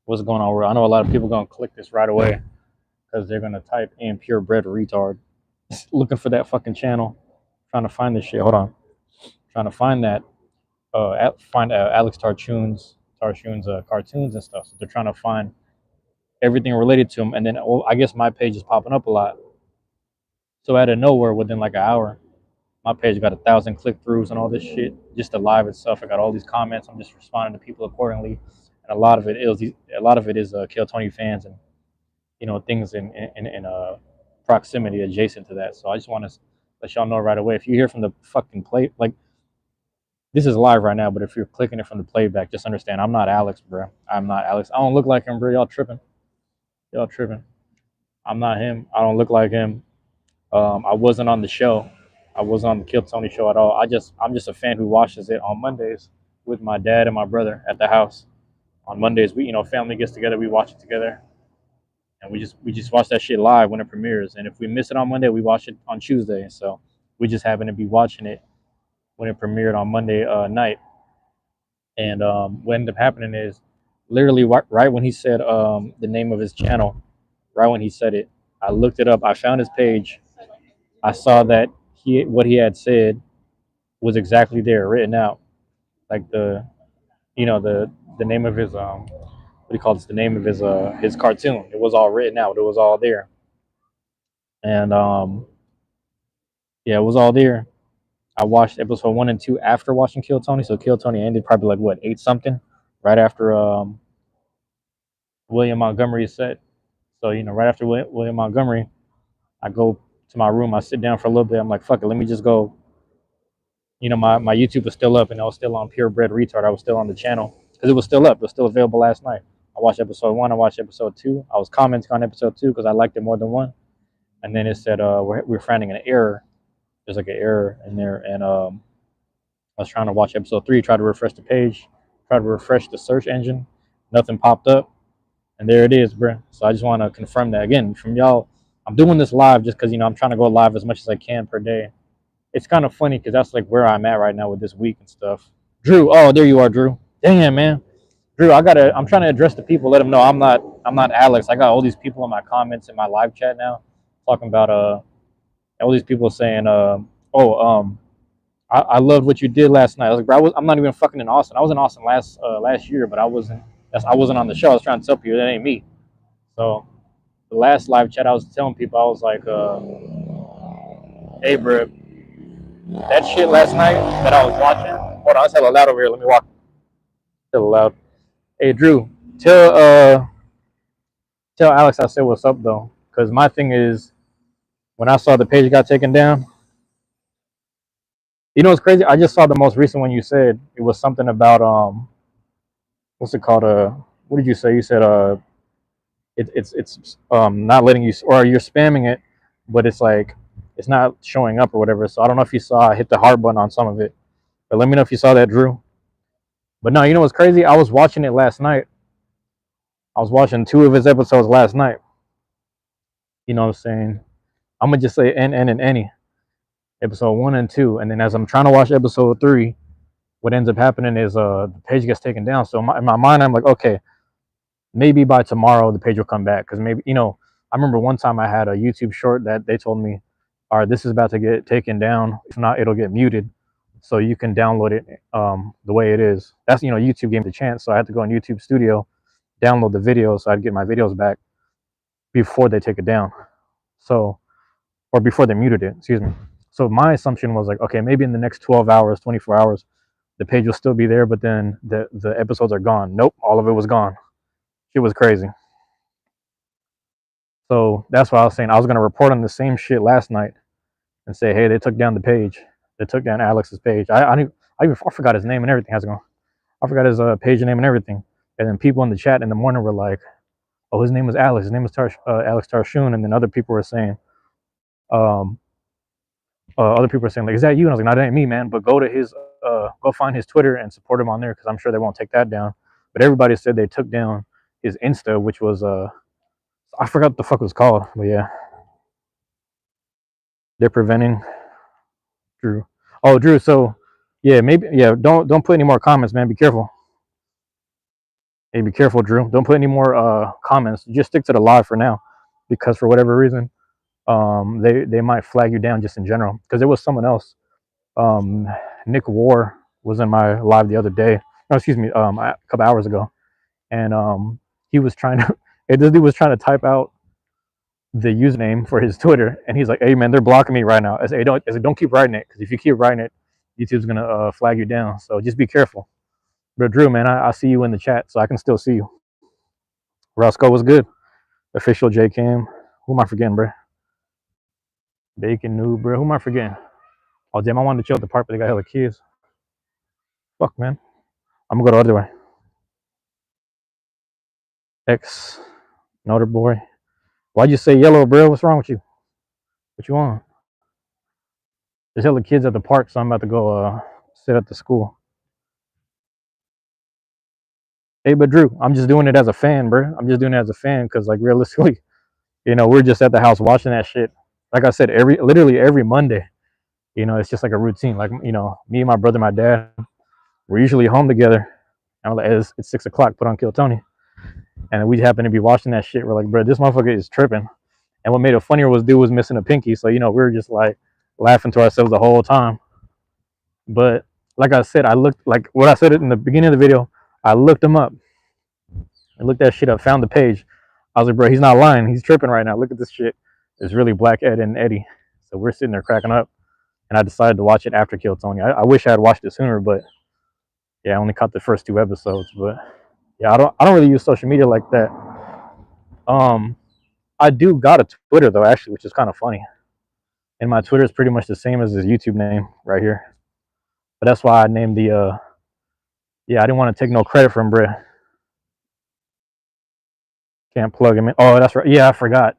What's going on? I know a lot of people gonna click this right away because they're gonna type in purebred retard, looking for that fucking channel, trying to find this shit. Hold on, trying to find that. Find Alex Tarshun's cartoons and stuff. So they're trying to find everything related to him, and then I guess my page is popping up a lot. So out of nowhere, within like an hour, my page got 1,000 click throughs and all this shit. Just the live itself, I got all these comments. I'm just responding to people accordingly, and a lot of it is Kill Tony fans and things in proximity adjacent to that. So I just want to let y'all know right away. If you hear from the fucking play, like this is live right now, but if you're clicking it from the playback, just understand I'm not Alex, bro. I'm not Alex. I don't look like him, bro. Y'all tripping. Y'all tripping. I'm not him. I don't look like him. I wasn't on the show. I wasn't on the Kill Tony show at all. I'm just a fan who watches it on Mondays with my dad and my brother at the house. On Mondays, we family gets together, we watch it together, and we just watch that shit live when it premieres. And if we miss it on Monday, we watch it on Tuesday. So we just happen to be watching it when it premiered on Monday night. And what ended up happening is literally right when he said the name of his channel, right when he said it, I looked it up. I found his page. I saw that what he had said was exactly there, written out, like the name of his what do you call this? The name of his cartoon. It was all written out. It was all there, and yeah, it was all there. I watched episode 1 and 2 after watching Kill Tony. So Kill Tony ended probably like what 8 something, right after William Montgomery set. So right after William Montgomery, I go to my room. I sit down for a little bit. I'm like, fuck it, let me just go. My YouTube was still up, and I was still on Purebred Retard. I was still on the channel because it was still up. It was still available last night. I watched episode 1. I watched episode 2. I was commenting on episode 2 because I liked it more than 1. And then it said we're finding an error. There's like an error in there, and I was trying to watch episode 3, try to refresh the page, try to refresh the search engine. Nothing popped up. And there it is, bro. So I just want to confirm that again from y'all. I'm doing this live just because, I'm trying to go live as much as I can per day. It's kind of funny because that's like where I'm at right now with this week and stuff. Drew, oh, there you are, Drew. Damn, man. Drew, I'm trying to address the people, let them know I'm not Alex. I got all these people in my comments in my live chat now talking about all these people saying I loved what you did last night. I was like, bro, I'm not even fucking in Austin. I was in Austin last year, but I wasn't on the show. I was trying to tell people that ain't me. So the last live chat, I was telling people, I was like, hey, bro, that shit last night that I was watching. Hold on, it's hella loud over here. Let me walk. Hella loud. Hey, Drew, tell Alex I said what's up though, because my thing is when I saw the page got taken down. It's crazy. I just saw the most recent one you said. It was something about what's it called? What did you say? You said it's not letting you, or you're spamming it, but it's like it's not showing up or whatever. So I don't know if you saw I hit the heart button on some of it, but let me know if you saw that, Drew. But no, you know what's crazy? I was watching it last night. I was watching 2 of his episodes last night. You know what I'm saying? I'm gonna just say N and any episode 1 and 2, and then as I'm trying to watch episode 3, what ends up happening is the page gets taken down. So in my mind, I'm like, okay, maybe by tomorrow the page will come back because maybe I remember one time I had a YouTube short that they told me, all right, this is about to get taken down. If not, it'll get muted, so you can download it the way it is. That's YouTube gave me the chance, so I had to go on YouTube Studio, download the video so I'd get my videos back before they take it down. So, or before they muted it, excuse me. So my assumption was like, okay, maybe in the next 12 hours, 24 hours, the page will still be there, but then the episodes are gone. Nope, all of it was gone. It was crazy. So that's why I was saying I was gonna report on the same shit last night and say, hey, they took down the page. They took down Alex's page. I forgot his name and everything. How's it going? I forgot his page name and everything. And then people in the chat in the morning were like, oh, his name was Alex. His name was Alex Tarshun. And then other people were saying, like, is that you? And I was like, no, that ain't me, man. But go find his Twitter and support him on there because I'm sure they won't take that down. But everybody said they took down his Insta, which was I forgot what the fuck it was called, but yeah, they're preventing Drew. Oh, Drew. So yeah, maybe yeah. Don't put any more comments, man. Be careful. Hey, be careful, Drew. Don't put any more comments. Just stick to the live for now, because for whatever reason, they might flag you down just in general. Because there was someone else. Nick War was in my live the other day. No, excuse me, a couple hours ago, and he was trying to. This dude was trying to type out the username for his Twitter, and he's like, "Hey man, they're blocking me right now." I said, "Hey, don't keep writing it, because if you keep writing it, YouTube's gonna flag you down. So just be careful." But Drew, man, I see you in the chat, so I can still see you. Roscoe was good. Official J Cam. Who am I forgetting, bro? Bacon Noob, bro. Who am I forgetting? Oh damn, I wanted to chill at the park, but they got hella kids. Fuck, man. I'm gonna go the other way. X, Noter Boy. Why'd you say yellow, bro? What's wrong with you? What you want? There's hella kids at the park, so I'm about to go sit at the school. Hey, but Drew, I'm just doing it as a fan, bro. I'm just doing it as a fan, because like realistically, we're just at the house watching that shit. Like I said, literally every Monday, it's just like a routine. Like, me and my brother, my dad, we're usually home together. And like, it's 6 o'clock, put on Kill Tony. And we happen to be watching that shit. We're like, bro, this motherfucker is tripping. And what made it funnier was dude was missing a pinky. So, we were just like laughing to ourselves the whole time. But like I said, I looked, like what I said in the beginning of the video, I looked him up. I looked that shit up, found the page. I was like, bro, he's not lying. He's tripping right now. Look at this shit. It's really Black Ed and Eddie. So we're sitting there cracking up. And I decided to watch it after Kill Tony. I wish I had watched it sooner, but yeah, I only caught the first 2 episodes. But yeah, I don't really use social media like that. I do got a Twitter though, actually, which is kind of funny. And my Twitter is pretty much the same as his YouTube name right here. But that's why I named the yeah, I didn't want to take no credit from Brit. Can't plug him in. Oh, that's right. Yeah, I forgot.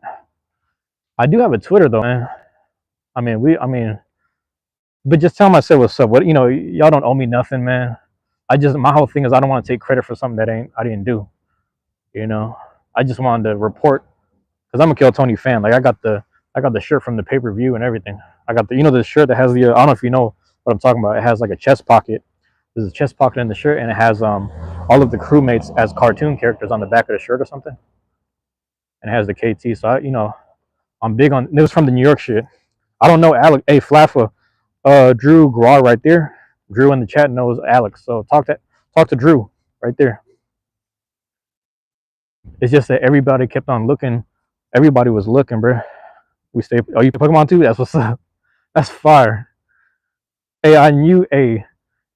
I do have a Twitter though, man. I mean, but just tell him I said what's up. What, y'all don't owe me nothing, man. My whole thing is I don't want to take credit for something that I didn't do. I just wanted to report, because I'm a Kill Tony fan. Like I got the shirt from the pay-per-view and everything. I got the shirt that has the I don't know if you know what I'm talking about. It has like a chest pocket. There's a chest pocket in the shirt, and it has all of the crewmates as cartoon characters on the back of the shirt or something. And it has the KT. So I'm big on. It was from the New York shit. I don't know Alex. Hey, Flaffa, Drew Guar right there. Drew in the chat knows Alex. So talk to Drew right there. It's just that everybody kept on looking. Everybody was looking, bro. We stay. Oh, you Pokemon too? That's what's up. That's fire. Hey, I knew. Hey,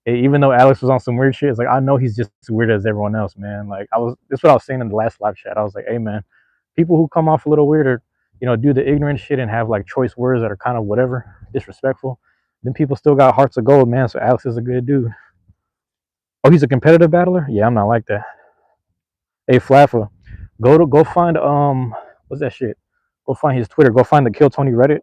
even though Alex was on some weird shit, it's like I know he's just as weird as everyone else, man. Like that's what I was saying in the last live chat. I was like, hey, man, people who come off a little weird or do the ignorant shit and have like choice words that are kind of whatever, disrespectful, then people still got hearts of gold, man. So Alex is a good dude. Oh, he's a competitive battler? Yeah, I'm not like that. Hey, Flaffa, go find what's that shit? Go find his Twitter. Go find the Kill Tony Reddit,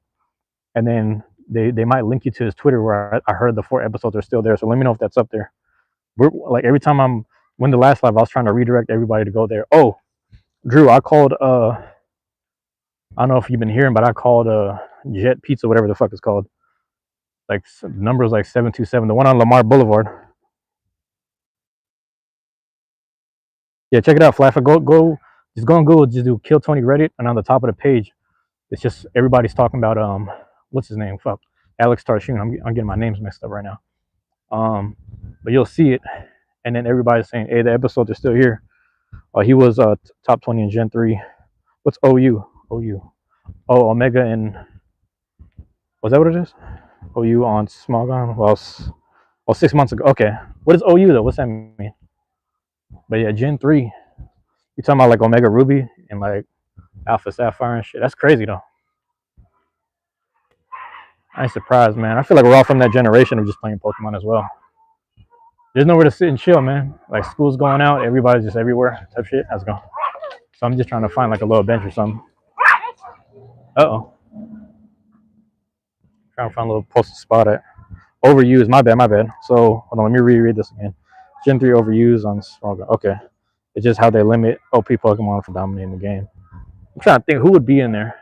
and then they might link you to his Twitter where I heard the 4 episodes are still there. So let me know if that's up there. We're like every time when the last live I was trying to redirect everybody to go there. Oh, Drew, I called I don't know if you've been hearing, but I called Jet Pizza, whatever the fuck it's called. Like number is like 727, the one on Lamar Boulevard. Yeah, check it out, Flaffa. Just go on Google, just do Kill Tony Reddit, and on the top of the page, it's just everybody's talking about what's his name? Fuck, Alex Tarshoon. I'm getting my names mixed up right now. But you'll see it, and then everybody's saying, hey, the episodes are still here. He was top 20 in Gen 3. What's OU? OU. Oh, Omega and was that what it is? OU on Smogon? Well, 6 months ago. Okay. What is OU though? What's that mean? But yeah, Gen 3. You talking about like Omega Ruby and like Alpha Sapphire and shit. That's crazy though. I ain't surprised, man. I feel like we're all from that generation of just playing Pokemon as well. There's nowhere to sit and chill, man. Like school's going out, everybody's just everywhere type shit. How's it going? So I'm just trying to find like a little bench or something. Uh-oh. Trying to find a little posted spot at. Overused, my bad. So hold on, let me reread this again. Gen 3 overused on Smogon. Okay. It's just how they limit OP Pokemon from dominating the game. I'm trying to think who would be in there.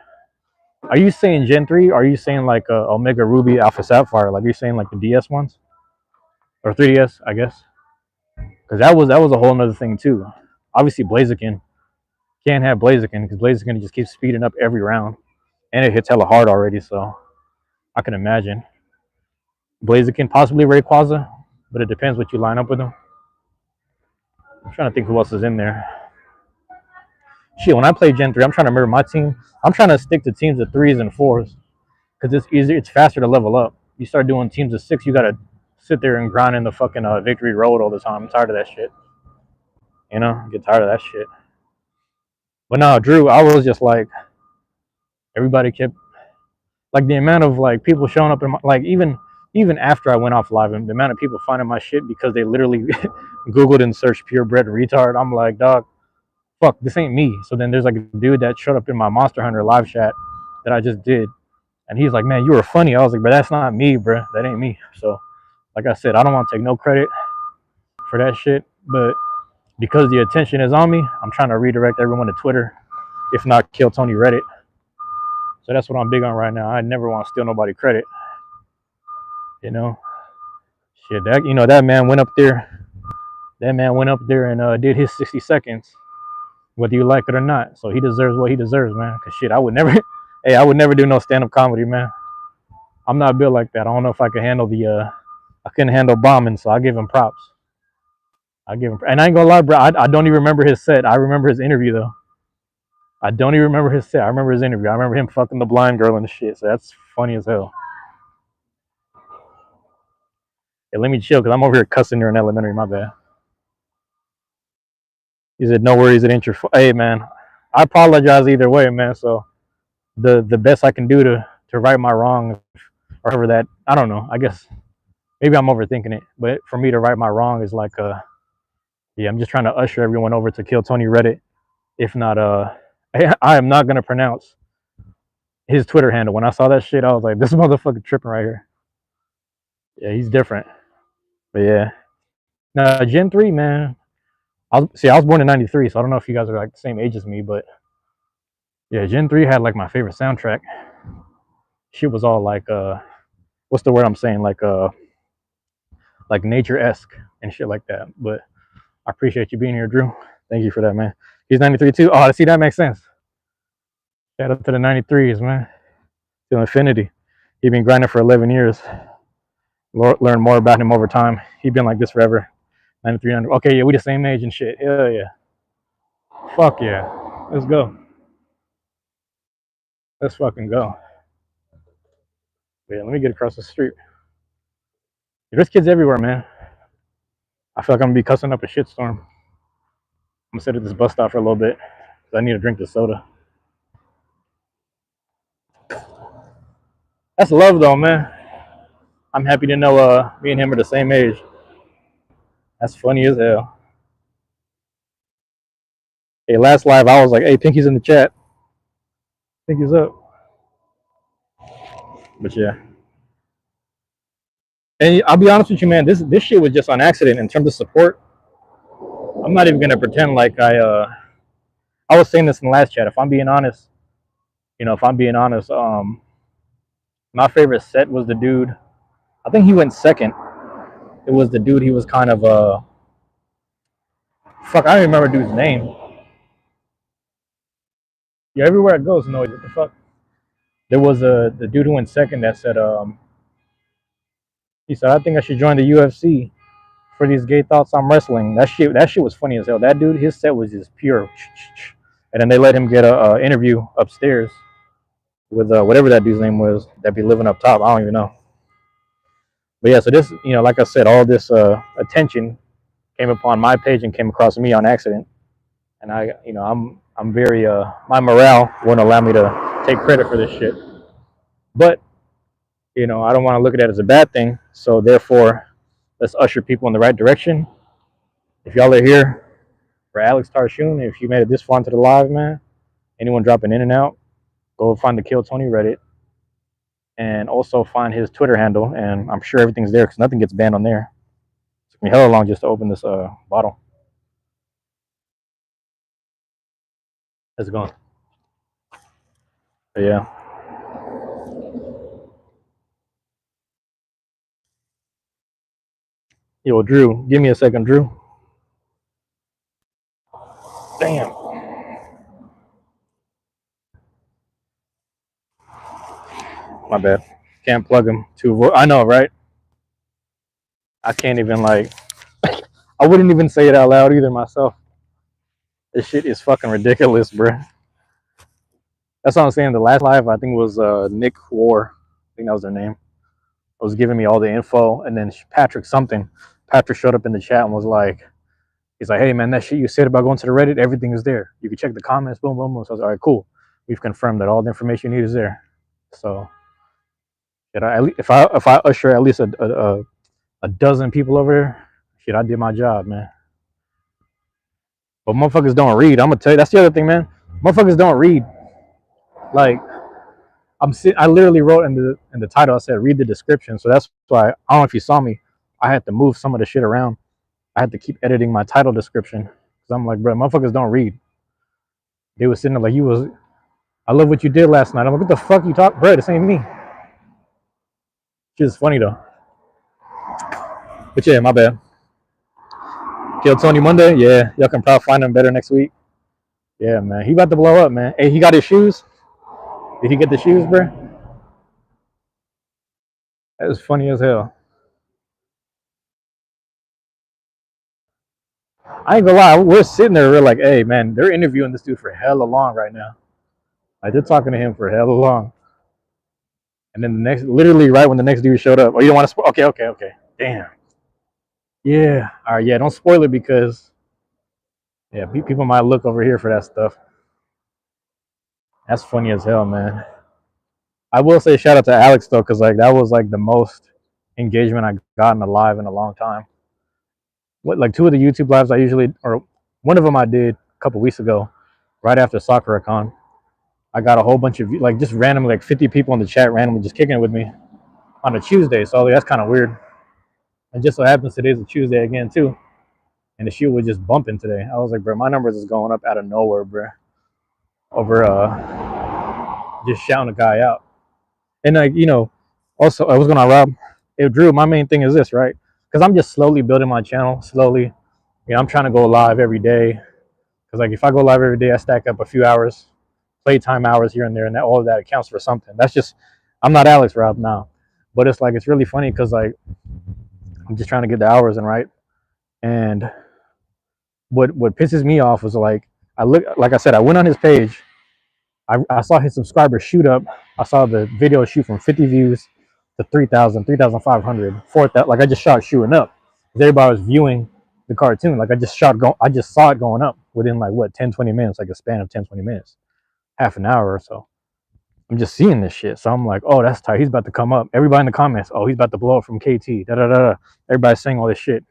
Are you saying Gen 3? Or are you saying like Omega Ruby, Alpha Sapphire? Like, are you saying like the DS ones? Or 3DS, I guess? Because that was a whole nother thing too. Obviously, Blaziken can't have Blaziken because Blaziken just keeps speeding up every round, and it hits hella hard already. So I can imagine Blaziken, possibly Rayquaza, but it depends what you line up with them. I'm trying to think who else is in there. Shit, when I play Gen 3, I'm trying to remember my team. I'm trying to stick to teams of 3s and 4s because it's easier. It's faster to level up. You start doing teams of 6, you gotta sit there and grind in the fucking victory road all the time. I'm tired of that shit. You know, I get tired of that shit. But no, Drew, I was just like, everybody kept like the amount of like people showing up in my, like even after I went off live, and the amount of people finding my shit because they literally Googled and searched purebred retard. I'm like, dog, fuck, this ain't me. So then there's like a dude that showed up in my Monster Hunter live chat that I just did, and he's like, man, you were funny. I was like, but that's not me, bro. That ain't me. So like I said, I don't want to take no credit for that shit, but because the attention is on me, I'm trying to redirect everyone to Twitter, if not kill Tony Reddit. So that's what I'm big on right now. I never want to steal nobody credit. You know, shit. That man went up there. That man went up there and did his 60 seconds, whether you like it or not. So he deserves what he deserves, man. Cause shit, I would never. Hey, I would never do no stand-up comedy, man. I'm not built like that. I don't know if I can handle I couldn't handle bombing, so I give him props. I give him, and I ain't gonna lie, bro. I don't even remember his set. I remember his interview though. I don't even remember his set. I remember his interview. I remember him fucking the blind girl and the shit. So that's funny as hell. Hey, let me chill because I'm over here cussing during elementary. My bad. He said, "No worries, it ain't your fault." Hey, man, I apologize either way, man. So the best I can do to right my wrong, or however that, I don't know. I guess maybe I'm overthinking it, but for me to right my wrong is like yeah, I'm just trying to usher everyone over to kill Tony Reddit. If not, I am not gonna pronounce his Twitter handle. When I saw that shit, I was like, this motherfucker tripping right here. Yeah, he's different. But yeah, now Gen 3, man. I was born in '93, so I don't know if you guys are like the same age as me, but yeah, Gen 3 had like my favorite soundtrack. Shit was all like what's the word I'm saying? Like nature-esque and shit like that. But I appreciate you being here, Drew. Thank you for that, man. He's 93 too. Oh, see, that makes sense. Shout out to the 93s, man. To infinity. He's been grinding for 11 years. Learn more about him over time. He's been like this forever. 93, 90. Okay, yeah, we the same age and shit. Hell yeah. Fuck yeah. Let's go. Let's fucking go. Yeah, let me get across the street. There's kids everywhere, man. I feel like I'm gonna be cussing up a shitstorm. I'm gonna sit at this bus stop for a little bit because I need to drink the soda. That's love, though, man. I'm happy to know me and him are the same age. That's funny as hell. Hey, last live, I was like, hey, Pinky's in the chat. Pinky's up. But yeah. And I'll be honest with you, man, this shit was just on accident in terms of support. I'm not even gonna pretend like I was saying this in the last chat. If I'm being honest, my favorite set was the dude. I think he went second. It was the dude. He was kind of fuck. I don't even remember dude's name. Yeah, everywhere it goes, noise. What the fuck? There was the dude who went second that said he said I think I should join the UFC for these gay thoughts I'm wrestling. That shit was funny as hell. That dude, his set was just pure. And then they let him get a interview upstairs with whatever that dude's name was that be living up top. I don't even know. But yeah, so this, like I said, all this attention came upon my page and came across me on accident, and I'm very my morale won't allow me to take credit for this shit. But I don't want to look at it as a bad thing. So therefore, let's usher people in the right direction. If y'all are here for Alex Tarshun, if you made it this far into the live, man, anyone dropping in and out, go find the Kill Tony Reddit, and also find his Twitter handle. And I'm sure everything's there because nothing gets banned on there. It took me hella long just to open this bottle. How's it going? But yeah. Yo, Drew, give me a second, Drew. Damn. My bad. Can't plug him to avoid. I know, right? I can't even like. I wouldn't even say it out loud either myself. This shit is fucking ridiculous, bro. That's what I'm saying. The last live, I think, was Nick War. I think that was their name. Was giving me all the info, and then Patrick something. Patrick showed up in the chat and was like, he's like, "Hey man, that shit you said about going to the Reddit, everything is there. You can check the comments, boom, boom, boom." So I was like, "All right, cool. We've confirmed that all the information you need is there." So, if I usher at least a dozen people over here, shit, I did my job, man. But motherfuckers don't read. I'm gonna tell you, that's the other thing, man. Motherfuckers don't read. Like, I literally wrote in the title. I said read the description. So that's why I don't know if you saw me. I had to move some of the shit around. I had to keep editing my title description because I'm like, bro, motherfuckers don't read. They was sitting there like, you was. I love what you did last night. I'm like, what the fuck you talk, bro? This ain't me. Shit's funny though. But yeah, my bad. Kill Tony Monday. Yeah, y'all can probably find him better next week. Yeah, man, he about to blow up, man. Hey, he got his shoes. Did he get the shoes, bro? That was funny as hell. I ain't gonna lie, we're sitting there, we're like, hey man, they're interviewing this dude for hella long right now. Like they're talking to him for hella long. And then the next, literally right when the next dude showed up, oh, you don't want to spoil? Okay. Damn. Yeah. All right. Yeah. Don't spoil it because yeah, people might look over here for that stuff. That's funny as hell, man. I will say shout out to Alex though, because like that was like the most engagement I got in a live in a long time. What like two of the YouTube lives I usually, or one of them I did a couple weeks ago, right after SoccerCon. I got a whole bunch of like just randomly like 50 people in the chat randomly just kicking it with me on a Tuesday. So like, that's kind of weird. And just so happens today's a Tuesday again too, and the shoe was just bumping today. I was like, bro, my numbers is going up out of nowhere, bro. Over just shouting a guy out, and like also I was gonna Rob. Hey, Drew, my main thing is this, right? Because I'm just slowly building my channel, slowly. I'm trying to go live every day. Because like if I go live every day, I stack up a few hours, playtime hours here and there, and that all of that accounts for something. That's just I'm not Alex Rob now, but it's like it's really funny because like I'm just trying to get the hours in right. And what pisses me off was like like I said, I went on his page. I saw his subscribers shoot up. I saw the video shoot from 50 views to 3,000, 3,500, 4,000. Like I just shot shooting up. Everybody was viewing the cartoon. Like I just saw it going up within like what 10, 20 minutes, like a span of 10, 20 minutes, half an hour or so. I'm just seeing this shit. So I'm like, oh, that's tight. He's about to come up. Everybody in the comments, oh, he's about to blow up from KT. Da da da da. Everybody's saying all this shit.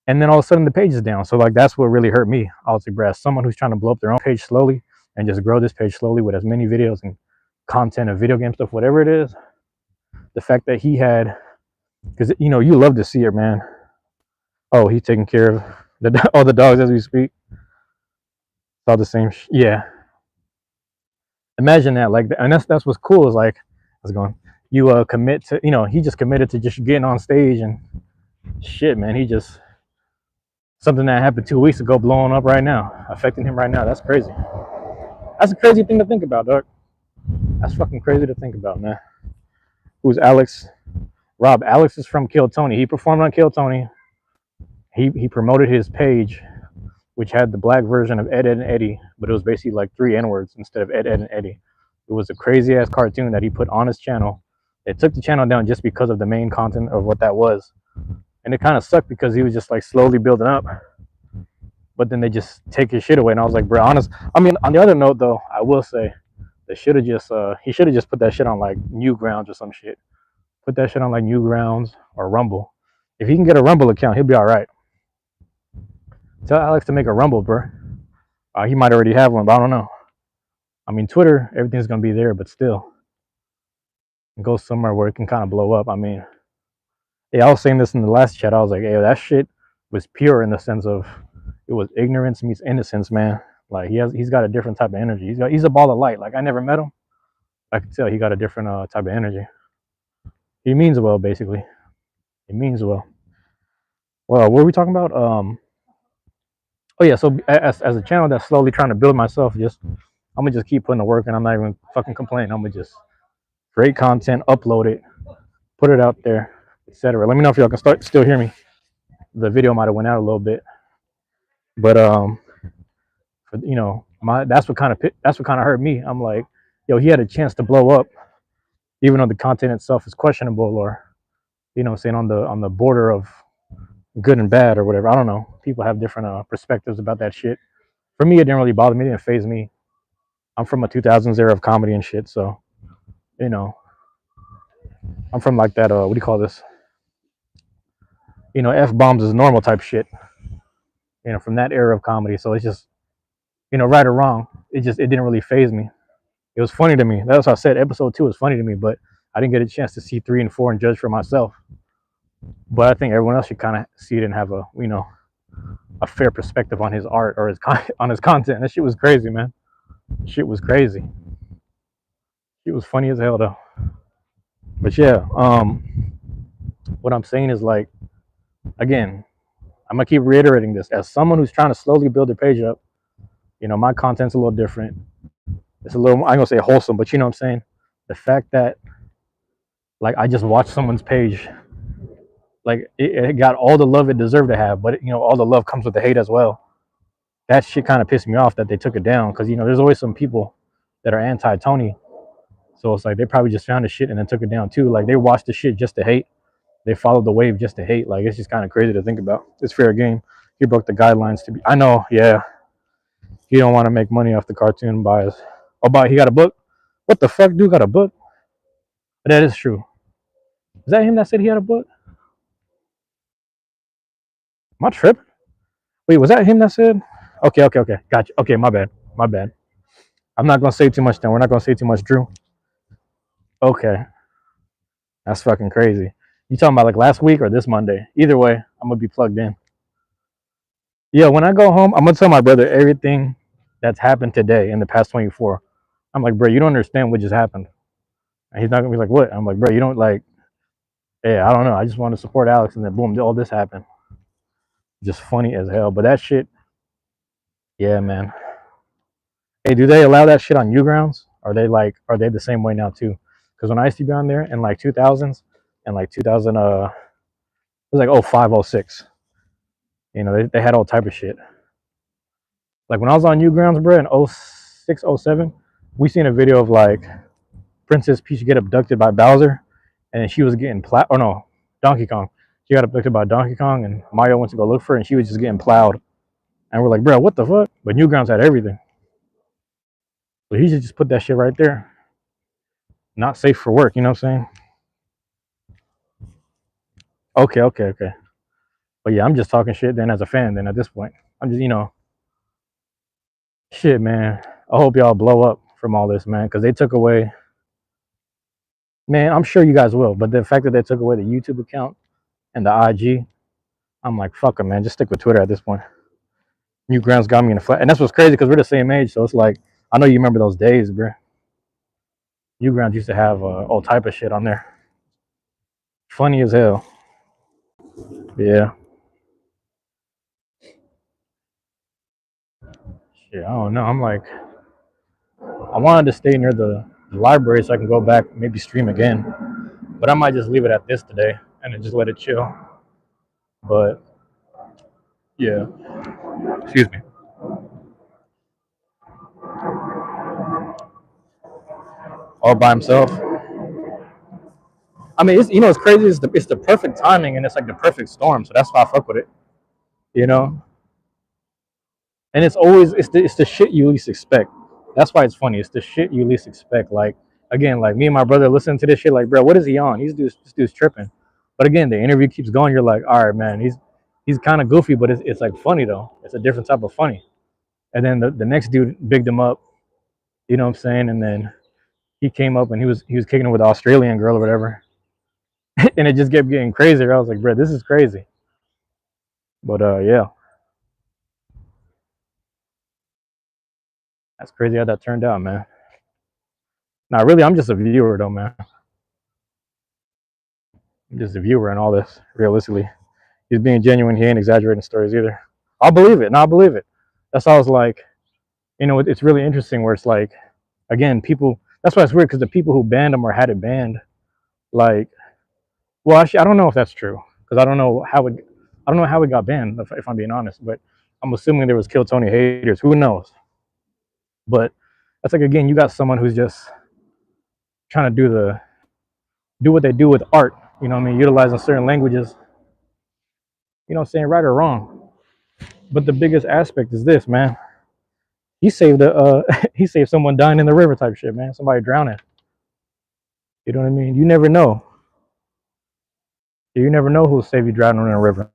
And then all of a sudden the page is down. So like that's what really hurt me. I was like, bro, as someone who's trying to blow up their own page slowly and just grow this page slowly with as many videos and content and video game stuff, whatever it is, the fact that he had, because you love to see it, man. Oh, he's taking care of all the dogs as we speak. It's all the same. Yeah. Imagine that, like, and that's what's cool is like, I was going, you commit to, he just committed to just getting on stage and shit, man. He just something that happened 2 weeks ago blowing up right now, affecting him right now. That's crazy. That's a crazy thing to think about, dog. That's fucking crazy to think about, man. Who's Alex? Rob. Alex is from Kill Tony. He performed on Kill Tony. He promoted his page, which had the black version of Ed, Ed, and Eddie, but it was basically like 3 N-words instead of Ed, Ed, and Eddie. It was a crazy ass cartoon that he put on his channel. They took the channel down just because of the main content of what that was. And it kind of sucked because he was just like slowly building up. But then they just take his shit away. And I was like, bro, honest. I mean, on the other note though, I will say they should have just he should have just put that shit on like Newgrounds or some shit. Put that shit on like Newgrounds or Rumble. If he can get a Rumble account, he'll be all right. Tell Alex to make a Rumble, bro. He might already have one, but I don't know. I mean, Twitter, everything's gonna be there, but still, go somewhere where it can kind of blow up. I mean, yeah, I was saying this in the last chat. I was like, hey, that shit was pure in the sense of it was ignorance meets innocence, man. Like he's got a different type of energy. He's a ball of light. Like I never met him. I could tell he got a different type of energy. He means well, basically. He means well. Well, what were we talking about? Oh yeah, so as a channel that's slowly trying to build myself, I'm gonna just keep putting the work, and I'm not even fucking complaining. I'm gonna just create content, upload it, put it out there, etc. Let me know if y'all can still hear me. The video might have went out a little bit, but for, my that's what kind of hurt me. I'm like, yo, he had a chance to blow up, even though the content itself is questionable, or saying on the border of good and bad or whatever. I don't know. People have different perspectives about that shit. For me, it didn't really bother me. It didn't phase me. I'm from a 2000s era of comedy and shit, so you know, I'm from like that. What do you call this? F bombs is normal type shit. From that era of comedy. So it's just, right or wrong, it didn't really phase me. It was funny to me. That's what I said. Episode 2 was funny to me, but I didn't get a chance to see 3 and 4 and judge for myself. But I think everyone else should kind of see it and have a fair perspective on his art or on his content. That shit was crazy, man. Shit was crazy. It was funny as hell though. But yeah, what I'm saying is, like, again, I'm gonna keep reiterating this as someone who's trying to slowly build their page up. My content's a little different. It's a little, I'm gonna say wholesome, but you know what I'm saying. The fact that, like, I just watched someone's page, like it got all the love it deserved to have, but all the love comes with the hate as well. That shit kind of pissed me off that they took it down, because there's always some people that are anti Tony, so it's like they probably just found the shit and then took it down too. Like, they watched the shit just to hate. They followed the wave just to hate. Like, it's just kind of crazy to think about. It's fair game. He broke the guidelines to be. I know, yeah. He don't want to make money off the cartoon bias. Oh, but he got a book. What the fuck? Dude got a book. That is true. Is that him that said he had a book? Am I tripping? Wait, was that him that said? Okay. Gotcha. Okay, my bad. My bad. I'm not gonna say too much then. We're not gonna say too much, Drew. Okay, that's fucking crazy. You talking about like last week or this Monday? Either way, I'm gonna be plugged in. Yeah, when I go home, I'm gonna tell my brother everything that's happened today in the past 24. I'm like, bro, you don't understand what just happened. And he's not gonna be like, what? I'm like, bro, you don't like. Yeah, I don't know. I just want to support Alex, and then boom, all this happened. Just funny as hell. But that shit, yeah, man. Hey, do they allow that shit on Newgrounds? Are they the same way now too? Because when I used to be on there in like 2000s and like 2000, it was like 05, 06. They had all type of shit. Like when I was on Newgrounds, bro, in 06, 07, we seen a video of like Princess Peach get abducted by Bowser, and then she was getting plowed. Or no, Donkey Kong. She got abducted by Donkey Kong, and Mario went to go look for her, and she was just getting plowed. And we're like, bro, what the fuck? But Newgrounds had everything. So he should just put that shit right there. Not safe for work, you know what I'm saying? Okay. But yeah, I'm just talking shit then as a fan then at this point. I'm just, shit, man. I hope y'all blow up from all this, man, because they took away, man, I'm sure you guys will, but the fact that they took away the YouTube account and the IG, I'm like, fuck them, man. Just stick with Twitter at this point. Newgrounds got me in a flat. And that's what's crazy because we're the same age. So it's like, I know you remember those days, bro. Newgrounds used to have all type of shit on there. Funny as hell. Yeah. Shit, I don't know. I'm like, I wanted to stay near the library so I can go back, maybe stream again. But I might just leave it at this today and then just let it chill. But yeah. Excuse me. All by himself. I mean, it's crazy. It's the perfect timing and it's like the perfect storm. So that's why I fuck with it. You know, and it's the shit you least expect. That's why it's funny. It's the shit you least expect. Like, again, like me and my brother listening to this shit. Like, bro, what is he on? This dude's tripping. But again, the interview keeps going. You're like, all right, man. He's kind of goofy, but it's like funny though. It's a different type of funny. And then the next dude bigged him up. You know what I'm saying? And then he came up and he was kicking it with the Australian girl or whatever. And it just kept getting crazier. I was like, bro, this is crazy. But yeah, that's crazy how that turned out, man. Nah, really, I'm just a viewer though, man. I'm just a viewer in all this. Realistically, he's being genuine. He ain't exaggerating stories either. I'll believe it. No, I'll believe it. That's why I was like, it's really interesting where it's like, again, people. That's why it's weird because the people who banned him or had it banned, like, well, actually, I don't know if that's true because I don't know how it got banned if I'm being honest, but I'm assuming there was Kill Tony haters. Who knows? But that's like again, you got someone who's just trying to do what they do with art. You know what I mean? Utilizing certain languages. You know what I'm saying? Right or wrong. But the biggest aspect is this, man. He saved he saved someone dying in the river type shit, man. Somebody drowning. You know what I mean? You never know. You never know who'll save you drowning in a river.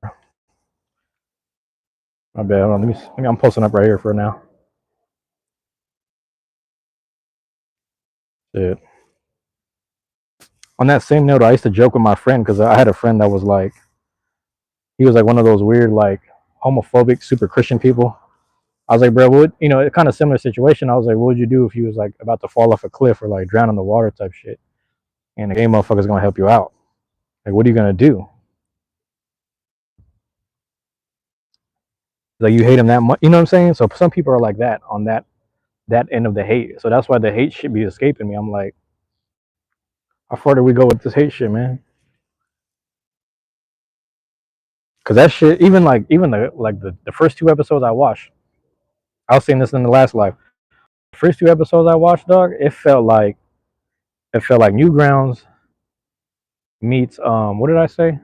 My bad. Hold on. I'm posting up right here for now. Shit. On that same note, I used to joke with my friend because I had a friend that was like, he was like one of those weird, like homophobic, super Christian people. I was like, bro, what, a kind of similar situation. I was like, what would you do if you was like about to fall off a cliff or like drown in the water type shit? And the game motherfucker's gonna help you out. Like, what are you gonna do? Like, you hate him that much, you know what I'm saying? So some people are like that on that end of the hate. So that's why the hate should be escaping me. I'm like, how far do we go with this hate shit, man? Because that shit, even the first two episodes I watched, I was saying this in the last live. The first two episodes I watched, dog, it felt like Newgrounds meets what did I say?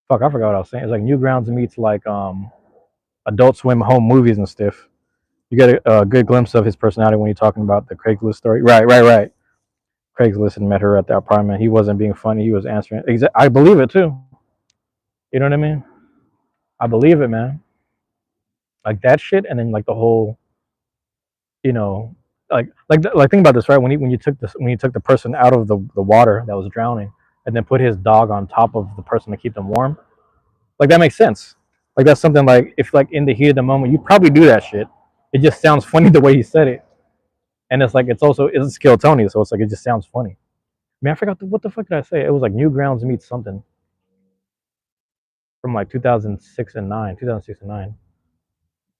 Fuck, I forgot what I was saying. It's like Newgrounds meets like Adult Swim home movies and stuff. You get a good glimpse of his personality when you're talking about the Craigslist story. Right. Craigslist and met her at the apartment. He wasn't being funny. He was answering. I believe it too. You know what I mean? I believe it, man. Like that shit, and then like the whole, you know, like think about this, right? When you took the person out of the water that was drowning, and then put his dog on top of the person to keep them warm. Like that makes sense. Like that's something like if like in the heat of the moment, you probably do that shit. It just sounds funny the way he said it, and it's like it's Skill Tony, so it's like it just sounds funny. Man, I forgot what the fuck did I say? It was like Newgrounds meets something from like 2006 and 9.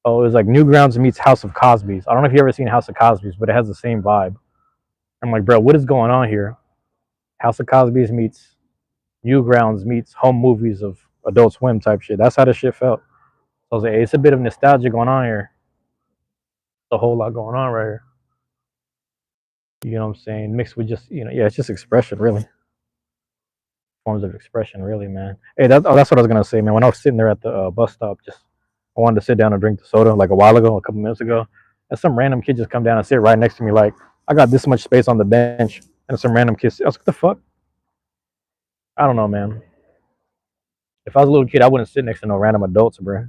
Oh, it was like Newgrounds meets House of Cosby's. I don't know if you ever seen House of Cosby's, but it has the same vibe. I'm like, bro, what is going on here? House of Cosby's meets Newgrounds meets home movies of Adult Swim type shit. That's how the shit felt. So I was like, hey, it's a bit of nostalgia going on here. It's a whole lot going on right here. You know what I'm saying? Mixed with just, yeah, it's just expression, really. Forms of expression, really, man. Hey, that's what I was gonna say, man. When I was sitting there at the bus stop, I wanted to sit down and drink the soda like a while ago, a couple minutes ago, and some random kid just come down and sit right next to me, like I got this much space on the bench, and some random kid. I was like, what the fuck? I don't know, man. If I was a little kid, I wouldn't sit next to no random adults, bro.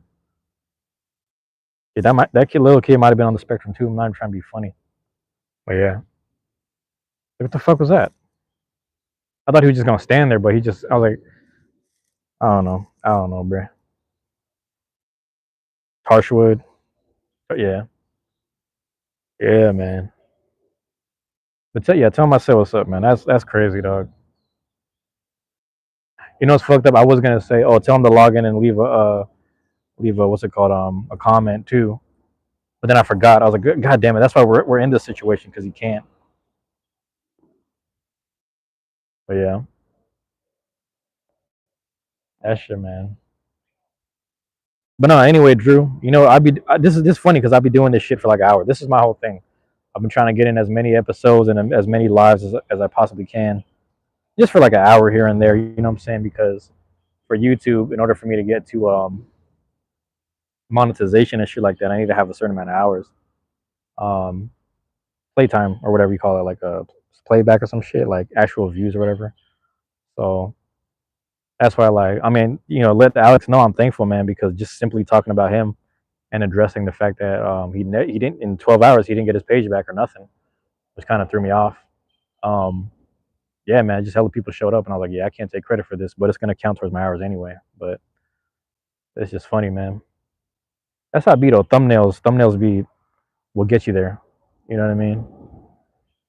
Yeah, little kid might have been on the spectrum too. I'm not even trying to be funny, but yeah. What the fuck was that? I thought he was just gonna stand there, but I was like, I don't know, bro. Harshwood, yeah, yeah, man. But tell him I said what's up, man. That's crazy, dog. You know what's fucked up? I was gonna say, oh, tell him to log in and leave a what's it called, a comment too. But then I forgot. I was like, God damn it, that's why we're in this situation because he can't. But yeah, that shit, man. But no, anyway, Drew. This is funny because I'll be doing this shit for like an hour. This is my whole thing. I've been trying to get in as many episodes and as many lives as I possibly can, just for like an hour here and there. You know what I'm saying? Because for YouTube, in order for me to get to monetization and shit like that, I need to have a certain amount of hours, um, playtime or whatever you call it, like a playback or some shit, like actual views or whatever. So that's why, like, I mean, let Alex know I'm thankful, man, because just simply talking about him and addressing the fact that he didn't in 12 hours he didn't get his page back or nothing, which kind of threw me off. Um, yeah, man, just hella people showed up, and I was like, yeah, I can't take credit for this, but it's gonna count towards my hours anyway. But it's just funny, man. That's how I be though. Thumbnails will get you there. You know what I mean?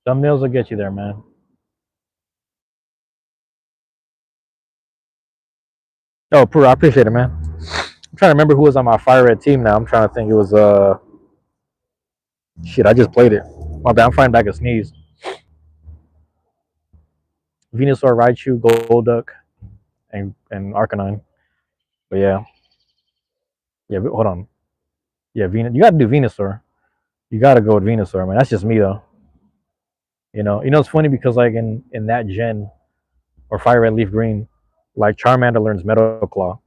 Thumbnails will get you there, man. Oh, Pooh, I appreciate it, man. I'm trying to remember who was on my Fire Red team now. I'm trying to think. It was shit. I just played it. My bad. I'm fighting back a sneeze. Venusaur, Raichu, Golduck, and Arcanine. But yeah, yeah. Hold on. Yeah, Venus. You got to do Venusaur. You got to go with Venusaur, man. That's just me though. It's funny because like in that gen or Fire Red Leaf Green, like Charmander learns Metal Claw.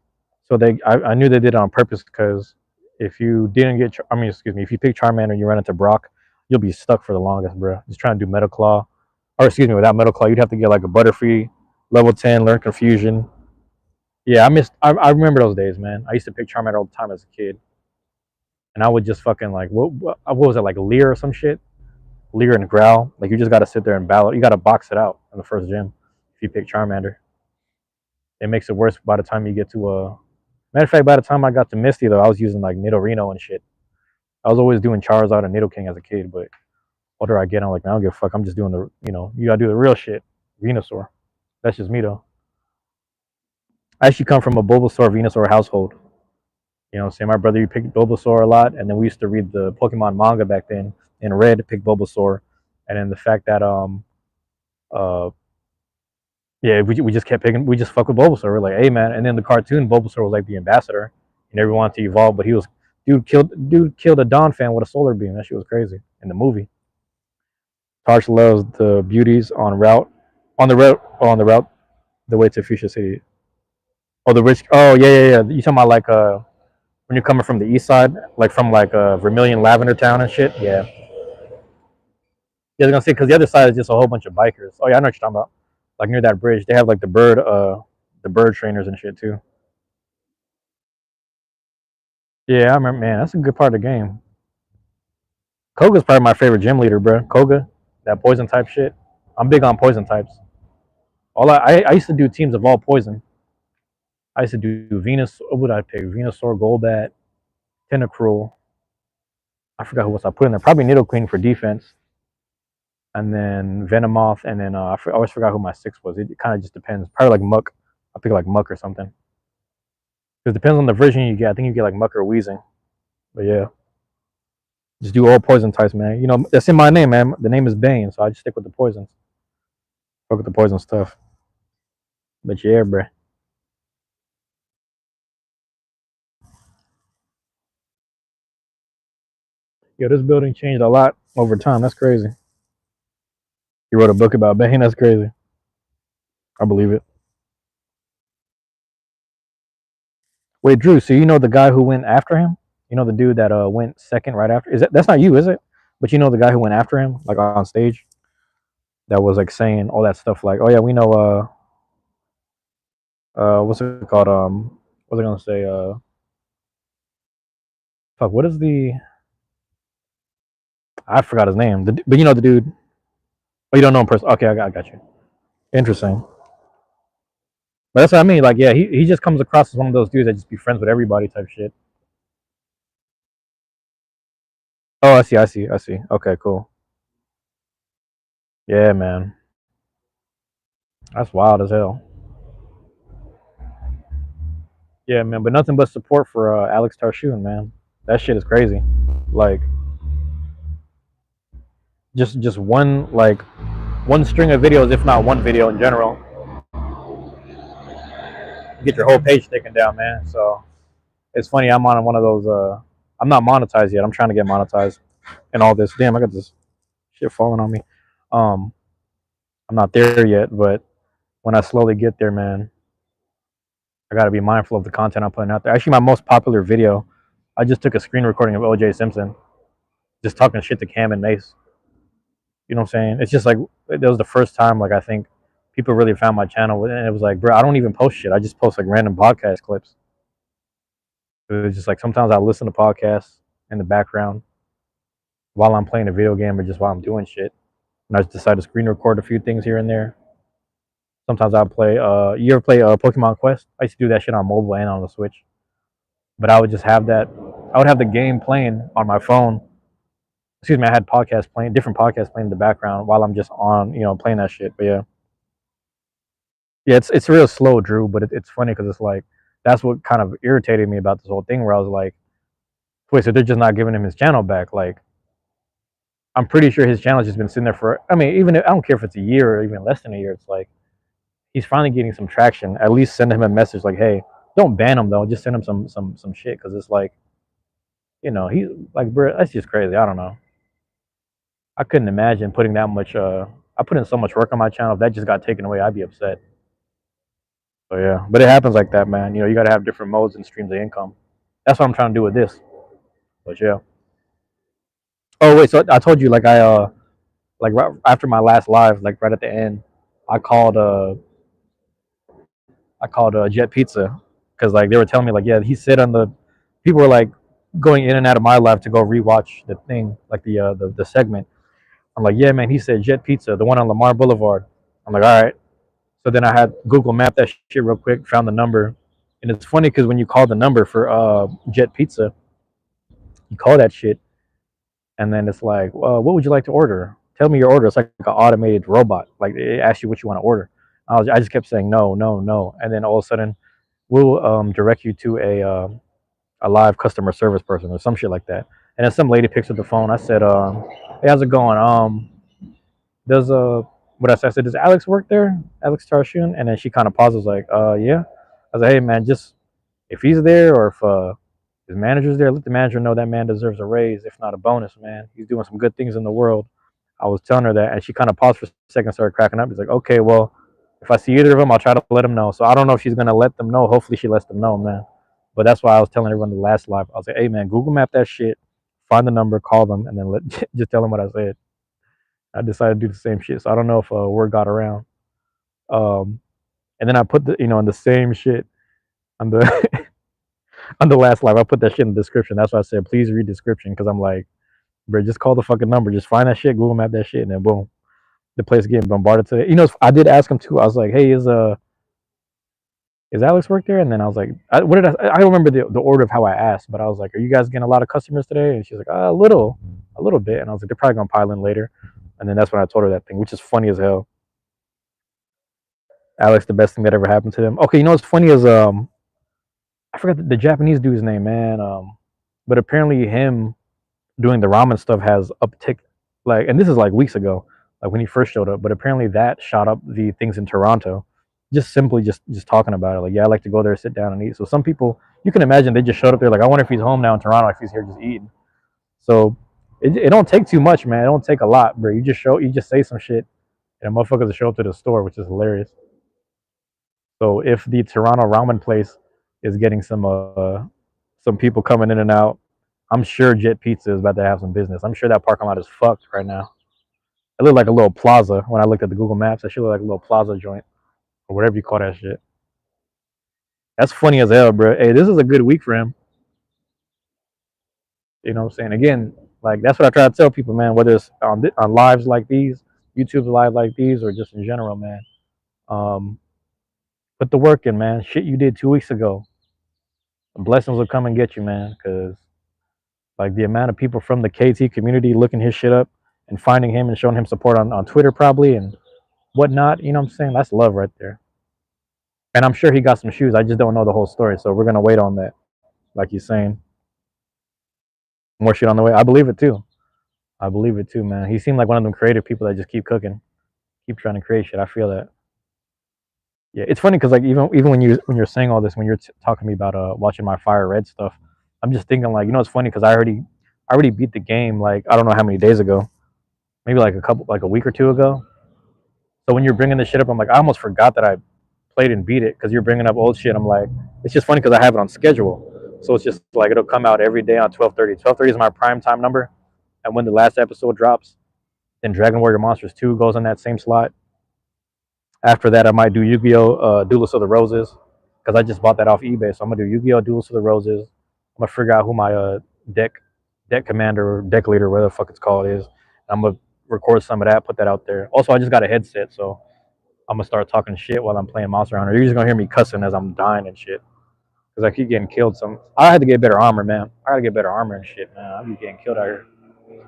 So I knew they did it on purpose because if you didn't get, I mean, excuse me, if you pick Charmander and you run into Brock, you'll be stuck for the longest, bro. Just trying to do Metal Claw, or excuse me, without Metal Claw, you'd have to get like a Butterfree, level 10, learn Confusion. Yeah, I remember those days, man. I used to pick Charmander all the time as a kid, and I would just fucking like, what was it, like Leer or some shit? Leer and Growl. Like you just got to sit there and battle. You got to box it out in the first gym if you pick Charmander. It makes it worse by the time you get to Matter of fact, by the time I got to Misty though, I was using like Nidorino and shit. I was always doing Charizard and Nidoking as a kid, but older I get, I'm like, man, I don't give a fuck. I'm just doing you gotta do the real shit. Venusaur. That's just me though. I actually come from a Bulbasaur Venusaur household. Say my brother, you picked Bulbasaur a lot, and then we used to read the Pokemon manga back then. In Red, pick Bulbasaur, and then the fact that uh yeah, we just kept picking. We just fuck with Bulbasaur. We're like, hey man, and then the cartoon Bulbasaur was like the ambassador. He never wanted to evolve, but he was dude killed a Dawn fan with a solar beam. That shit was crazy in the movie. Tarsh loves the beauties on the route the way to Fuchsia City. Oh, the rich. Oh yeah, yeah, yeah. You talking about like when you're coming from the east side, like from like Vermilion Lavender Town and shit. Yeah, yeah. I was gonna say because the other side is just a whole bunch of bikers. Oh yeah, I know what you're talking about. Like near that bridge, they have like the bird trainers and shit too. Yeah, I remember. Man, that's a good part of the game. Koga's probably my favorite gym leader, bro. Koga, that poison type shit. I'm big on poison types. I used to do teams of all poison. I used to do Venus. What would I pick? Venusaur, Golbat, Tentacruel. I forgot who else I put in there. Probably Nidoqueen for defense, and then Venomoth, and then I always forgot who my six was. It kind of just depends. Probably like Muck. I pick like Muck or something. Because it depends on the version you get. I think you get like Muck or Wheezing. But yeah, just do all poison types, man. That's in my name, man. The name is Bane, so I just stick with the poisons. Fuck with the poison stuff. But yeah, bro. Yo, this building changed a lot over time. That's crazy. He wrote a book about Bane. That's crazy. I believe it. Wait, Drew. So you know the guy who went after him? You know the dude that went second right after? That's not you, is it? But you know the guy who went after him, like on stage, that was like saying all that stuff, like, oh yeah, we know. What's it called? What was I gonna say? Fuck. What is the? I forgot his name. But you know the dude. Oh, you don't know him person. Okay, I got you. Interesting. But that's what I mean. Like, yeah, he just comes across as one of those dudes that just be friends with everybody type shit. Oh, I see. Okay, cool. Yeah, man. That's wild as hell. Yeah, man. But nothing but support for Alex Tarshoon, man. That shit is crazy. Like, just one string of videos, if not one video in general, get your whole page taken down, man. So it's funny. I'm on one of those. I'm not monetized yet. I'm trying to get monetized and all this. Damn, I got this shit falling on me. Um, I'm not there yet, but when I slowly get there, man, I got to be mindful of the content I'm putting out there. Actually, my most popular video, I just took a screen recording of OJ Simpson, just talking shit to Cam and Mace. You know what I'm saying? It's just like that was the first time, like, I think people really found my channel, and it was like, bro, I don't even post shit. I just post like random podcast clips. It was just like sometimes I listen to podcasts in the background while I'm playing a video game or just while I'm doing shit. And I just decide to screen record a few things here and there. Sometimes I'll play. You ever play Pokemon Quest? I used to do that shit on mobile and on the Switch. But I would just have that. I would have the game playing on my phone. Excuse me. I had podcasts playing, different podcasts playing in the background while I'm just on, playing that shit. But yeah, yeah, it's real slow, Drew. But it's funny because it's like that's what kind of irritated me about this whole thing. Where I was like, wait, so they're just not giving him his channel back? Like, I'm pretty sure his channel's just been sitting there for. I mean, even if, I don't care if it's a year or even less than a year. It's like he's finally getting some traction. At least send him a message like, hey, don't ban him though. Just send him some shit because it's like, he like, bro, that's just crazy. I don't know. I couldn't imagine putting that much. I put in so much work on my channel. If that just got taken away, I'd be upset. So yeah, but it happens like that, man. You got to have different modes and streams of income. That's what I'm trying to do with this. But yeah. Oh wait, so I told you like like right after my last live, like right at the end, I called Jet Pizza because like they were telling me like, yeah, he said on the people were like going in and out of my live to go rewatch the thing, like the segment. I'm like, yeah, man, he said Jet Pizza, the one on Lamar Boulevard. I'm like, all right. So then I had Google Map that shit real quick, found the number, and it's funny because when you call the number for Jet Pizza, you call that shit, and then it's like, what would you like to order? Tell me your order. It's like an automated robot. Like it asks you what you want to order. I just kept saying no, no, no, and then all of a sudden we'll direct you to a live customer service person or some shit like that. And then some lady picks up the phone. I said, hey, how's it going? Does what I said, does Alex work there? Alex Tarshian? And then she kind of pauses, like, yeah. I was like, hey man, just if he's there or if his manager's there, let the manager know that man deserves a raise, if not a bonus, man. He's doing some good things in the world. I was telling her that, and she kind of paused for a second, started cracking up. He's like, okay, well, if I see either of them, I'll try to let them know. So I don't know if she's gonna let them know. Hopefully, she lets them know, man. But that's why I was telling everyone the last live. I was like, hey man, Google Map that shit, find the number, call them, and then just tell them what I said. I decided to do the same shit. So I don't know if word got around. Um, and then I put on the same shit on the on the last live. I put that shit in the description. That's why I said please read description because I'm like, bro, just call the fucking number, just find that shit, Google Map that shit, and then boom, the place getting bombarded today. I did ask him too. I was like, hey, is Alex work there? And then I was like, what did I don't remember the order of how I asked, but I was like, are you guys getting a lot of customers today? And she's like, a little bit. And I was like, they're probably gonna pile in later. And then that's when I told her that thing, which is funny as hell. Alex, the best thing that ever happened to them. Okay, what's funny is I forgot the Japanese dude's name, man. But apparently him doing the ramen stuff has uptick, like, and this is like weeks ago, like when he first showed up. But apparently that shot up the things in Toronto, just simply just talking about it. Like, yeah, I like to go there, sit down, and eat. So some people, you can imagine, they just showed up there like, I wonder if he's home now in Toronto, if he's here just eating. So it don't take too much, man. It don't take a lot, bro. You just say some shit, and motherfuckers will show up to the store, which is hilarious. So if the Toronto ramen place is getting some people coming in and out, I'm sure Jet Pizza is about to have some business. I'm sure that parking lot is fucked right now. It looked like a little plaza when I looked at the Google Maps. That should look like a little plaza joint or whatever you call that shit. That's funny as hell, bro. Hey, this is a good week for him. You know what I'm saying? Again, like that's what I try to tell people, man. Whether it's on lives like these, YouTube live like these, or just in general, man. Um, put the work in, man. Shit you did 2 weeks ago, the blessings will come and get you, man. Because like the amount of people from the KT community looking his shit up and finding him and showing him support on Twitter probably and whatnot. You know what I'm saying? That's love right there. And I'm sure he got some shoes. I just don't know the whole story. So we're gonna wait on that. Like he's saying. More shit on the way. I believe it too. I believe it too, man. He seemed like one of them creative people that just keep cooking, keep trying to create shit. I feel that. Yeah, it's funny because like even when you're saying all this, when you're talking to me about watching my Fire Red stuff, I'm just thinking like, it's funny because I already beat the game like I don't know how many days ago, maybe like a week or two ago. So when you're bringing this shit up, I'm like, I almost forgot that I played and beat it because you're bringing up old shit. I'm like, it's just funny because I have it on schedule, so it's just like it'll come out every day on 12:30. 12:30 is my prime time number, and when the last episode drops, then Dragon Warrior Monsters 2 goes on that same slot. After that, I might do Yu-Gi-Oh! Duelist of the Roses because I just bought that off eBay. So I'm gonna do Yu-Gi-Oh! Duelist of the Roses. I'm gonna figure out who my deck commander or deck leader, whatever the fuck it's called, is. I'm gonna record some of that, put that out there. Also, I just got a headset, so I'm gonna start talking shit while I'm playing Monster Hunter. You're just gonna hear me cussing as I'm dying and shit because I keep getting killed. I had to get better armor, man. I gotta get better armor and shit, man. I be getting killed out here.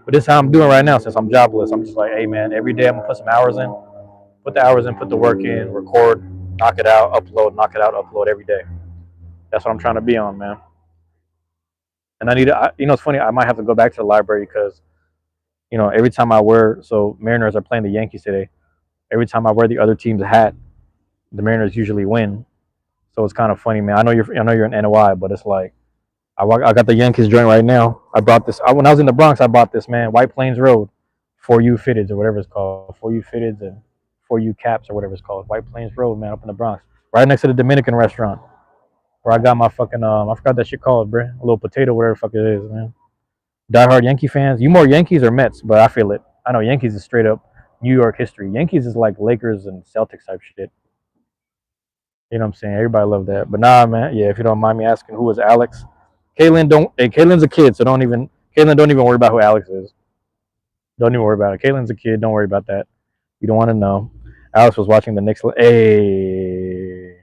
But this is how I'm doing right now since I'm jobless. I'm just like, hey, man, every day I'm gonna put some hours in. Put the hours in, put the work in, record, knock it out, upload, knock it out, upload every day. That's what I'm trying to be on, man. And I need to, it's funny. I might have to go back to the library because every time I wear, so Mariners are playing the Yankees today. Every time I wear the other team's hat, the Mariners usually win. So it's kind of funny, man. I know you're an NOI, but it's like I got the Yankees joint right now. I brought this when I was in the Bronx. I bought this, man. White Plains Road, For You Fitteds or whatever it's called, For You Fitteds and For You Caps or whatever it's called. White Plains Road, man, up in the Bronx, right next to the Dominican restaurant where I got my fucking I forgot that shit called, bro. A little potato, whatever the fuck it is, man. Diehard Yankee fans. You more Yankees or Mets? But I feel it. I know Yankees is straight up New York history. Yankees is like Lakers and Celtics type shit. You know what I'm saying? Everybody love that. But nah, man. Yeah, if you don't mind me asking, who is Alex? Kaylin's a kid, so Kaylin don't even worry about who Alex is. Don't even worry about it. Kaylin's a kid. Don't worry about that. You don't want to know. Alex was watching the Knicks. Hey,